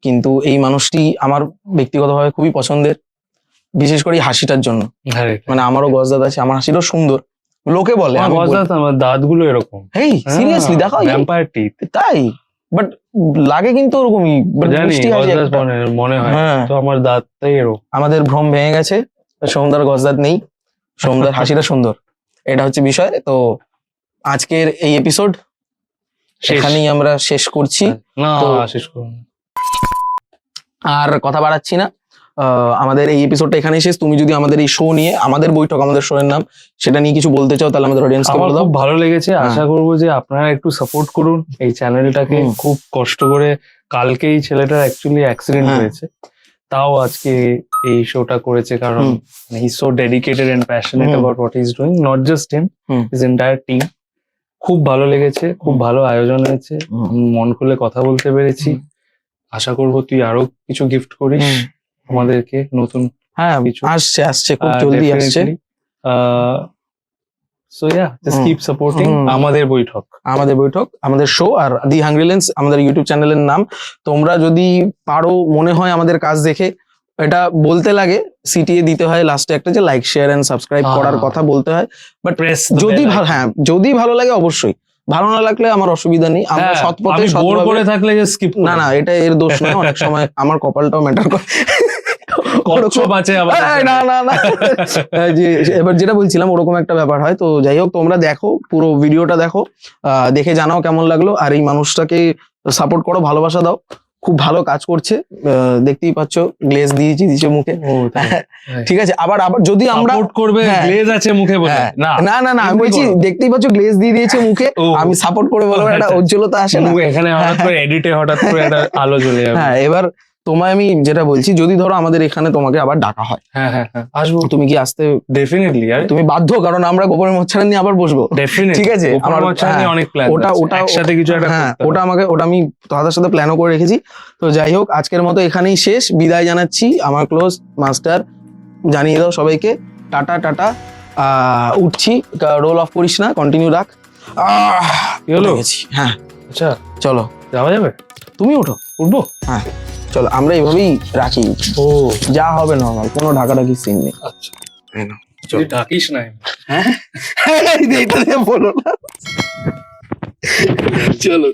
[SPEAKER 3] কিন্তু এই মানুষটি আমার ব্যক্তিগতভাবে খুবই পছন্দের, বিশেষ করে এই হাসিটার জন্য।
[SPEAKER 2] আরে,
[SPEAKER 3] মানে আমারও গজদাদ আছে, আমার হাসিটাও সুন্দর, লোকে বলে।
[SPEAKER 2] আমার
[SPEAKER 3] আমি বলি,
[SPEAKER 2] গজদাদ, আমার দাঁতগুলো এরকম।
[SPEAKER 3] হেই সিরিয়াসলি দেখো,
[SPEAKER 2] ভ্যাম্পায়ার টিথ।
[SPEAKER 3] তাই? বাট লাগে কিন্তু ওরকমই, but
[SPEAKER 2] জানি
[SPEAKER 3] মিষ্টি হাসি
[SPEAKER 2] গজদাদ
[SPEAKER 3] একটা।
[SPEAKER 2] মনে হয়,
[SPEAKER 3] হ্যাঁ,
[SPEAKER 2] তো আমার দাঁতটাই এরকম।
[SPEAKER 3] আমাদের ভ্রম ভেঙে গেছে, সোমদার গজদাদ নেই, সোমদার হাসিটা সুন্দর, এটা হচ্ছে বিষয়। তো আজকের এই এপিসোড
[SPEAKER 2] শেষ।
[SPEAKER 3] এখানেই আমরা শেষ করছি,
[SPEAKER 2] না,
[SPEAKER 3] তো-
[SPEAKER 2] শেষ করুন।
[SPEAKER 3] আর কথা বাড়াচ্ছি না। আমাদের এই এপিসোডটা এখানেই শেষ। তুমি যদি আমাদের এই শো নিয়ে, আমাদের বৈঠক, আমাদের শো এর নাম, সেটা নিয়ে কিছু বলতে চাও, তাহলে আমাদের অডিয়েন্সকে
[SPEAKER 2] আমার
[SPEAKER 3] বলে দাও।
[SPEAKER 2] খুব ভালো লেগেছে।
[SPEAKER 3] হ্যাঁ।
[SPEAKER 2] আশা করবো যে আপনারা একটু সাপোর্ট করুন এই চ্যানেলটাকে।
[SPEAKER 3] হুম।
[SPEAKER 2] খুব কষ্ট করে, কালকে এই ছেলেটার অ্যাকচুয়ালি অ্যাক্সিডেন্ট
[SPEAKER 3] হ্যাঁ।
[SPEAKER 2] হয়েছে, তাও আজকে এই শোটা করেছে, কারণ
[SPEAKER 3] hmm.
[SPEAKER 2] He so dedicated and passionate
[SPEAKER 3] hmm.
[SPEAKER 2] About what he is doing, not just him,
[SPEAKER 3] hmm.
[SPEAKER 2] His entire team. খুব ভালো লেগেছে, খুব ভালো আয়োজন হয়েছে,
[SPEAKER 3] হুম।
[SPEAKER 2] আমি মন খুলে কথা বলতে পেরেছি। আশা করবো তুই আরো কিছু গিফট করিস
[SPEAKER 3] হুম।
[SPEAKER 2] আমাদেরকে, নতুন
[SPEAKER 3] হ্যাঁ,
[SPEAKER 2] কিছু।
[SPEAKER 3] আসছে খুব জলদি আসছে।
[SPEAKER 2] সো ইয়া, জাস্ট
[SPEAKER 3] হুম।
[SPEAKER 2] কিপ সাপোর্টিং
[SPEAKER 3] হুম।
[SPEAKER 2] আমাদের বৈঠক।
[SPEAKER 3] আমাদের বৈঠক, আমাদের শো, আর দি হাংরি লেন্স আমাদের ইউটিউব চ্যানেলের নাম। তোমরা যদি পারো, মনে হয় আমাদের কাজ দেখে এটা বলতে লাগে, সিটিএ দিতে হয় লাস্টে একটা, যে লাইক শেয়ার এন্ড সাবস্ক্রাইব করার কথা বলতে হয়। বাট
[SPEAKER 2] প্রেস
[SPEAKER 3] যদি যদি ভালো লাগে অবশ্যই, ভালো না লাগলে আমার অসুবিধা নেই, আমরা সৎ পথে
[SPEAKER 2] বোর
[SPEAKER 3] সৎভাবে-
[SPEAKER 2] করে থাকলে যে স্কিপ
[SPEAKER 3] না না, এটা এর দোষ নয়, অনেক সময় আমার কপালটাও ম্যাটার করে।
[SPEAKER 2] কচ্ছপ আছে আবার।
[SPEAKER 3] না না না, যে এবার যেটা বলছিলাম ওরকম একটা ব্যাপার হয়। তো যাই হোক, তোমরা দেখো, পুরো ভিডিওটা দেখো, দেখে জানাও কেমন লাগলো, আর এই মানুষটাকে সাপোর্ট করো, ভালোবাসা দাও, খুব ভালো কাজ করছে। দেখতেই পাচ্ছ, গ্লেজ দিয়েছে মুখে।
[SPEAKER 2] ও, তাই।
[SPEAKER 3] ঠিক আছে, আবার যদি আমরা
[SPEAKER 2] সাপোর্ট করবে,
[SPEAKER 3] হ্যাঁ।
[SPEAKER 2] গ্লেজ আছে মুখে বলে
[SPEAKER 3] হ্যাঁ,
[SPEAKER 2] না,
[SPEAKER 3] না না না, আমি
[SPEAKER 2] এমনি
[SPEAKER 3] বলছি
[SPEAKER 2] করো।
[SPEAKER 3] দেখতেই পাচ্ছ গ্লেজ দিয়ে দিয়েছে মুখে,
[SPEAKER 2] ও।
[SPEAKER 3] আমি সাপোর্ট করে বলবো, একটা
[SPEAKER 2] আচ্ছা।
[SPEAKER 3] উজ্জ্বলতা আসে না।
[SPEAKER 2] মুখে এখানে হঠাৎ করে এডিটে হঠাৎ করে একটা আলো জ্বলে যাবে।
[SPEAKER 3] হ্যাঁ, এবার তোমায় আমি যেটা বলছি, যদি ধরো আমাদের এখানে তোমাকে আবার ডাকা হয়,
[SPEAKER 2] হ্যাঁ হ্যাঁ হ্যাঁ, আসবো
[SPEAKER 3] তুমি কি আসতে?
[SPEAKER 2] ডেফিনেটলি। আর
[SPEAKER 3] তুমি বাধ্য, কারণ আমরা গোপনের মচ্ছারা নিয়ে আবার বসবো।
[SPEAKER 2] ডেফিনেটলি,
[SPEAKER 3] ঠিক আছে, আমার- হ্যাঁ,
[SPEAKER 2] অনেক প্ল্যান,
[SPEAKER 3] ওটা
[SPEAKER 2] একসাথে কিছু একটা
[SPEAKER 3] হ্যাঁ,
[SPEAKER 2] করতে হবে।
[SPEAKER 3] ওটা আমি তোমাদের সাথে প্ল্যানও করে রেখেছি। তো যাই হোক, আজকের মতো এখানেই শেষ, বিদায় জানাচ্ছি। আমার ক্লোজ মাস্টার জানিয়ে দাও সবাইকে, টাটা টাটা। উঠছি, রোল অফ করিস না, কন্টিনিউ রাখ।
[SPEAKER 2] কি হলো?
[SPEAKER 3] উঠে গেছি। হ্যাঁ,
[SPEAKER 2] আচ্ছা,
[SPEAKER 3] চলো
[SPEAKER 2] যাওয়া যাবে?
[SPEAKER 3] তুমি উঠো।
[SPEAKER 2] উঠবো?
[SPEAKER 3] হ্যাঁ চলো, আমরা এইভাবেই রাখি,
[SPEAKER 2] ও
[SPEAKER 3] যা হবে নর্মাল, কোনো ঢাকাঢাকি সিন নেই।
[SPEAKER 2] আচ্ছা, তুই ডাকিস না।
[SPEAKER 3] হ্যাঁ, এইটা নিয়ে বলো না। চলো।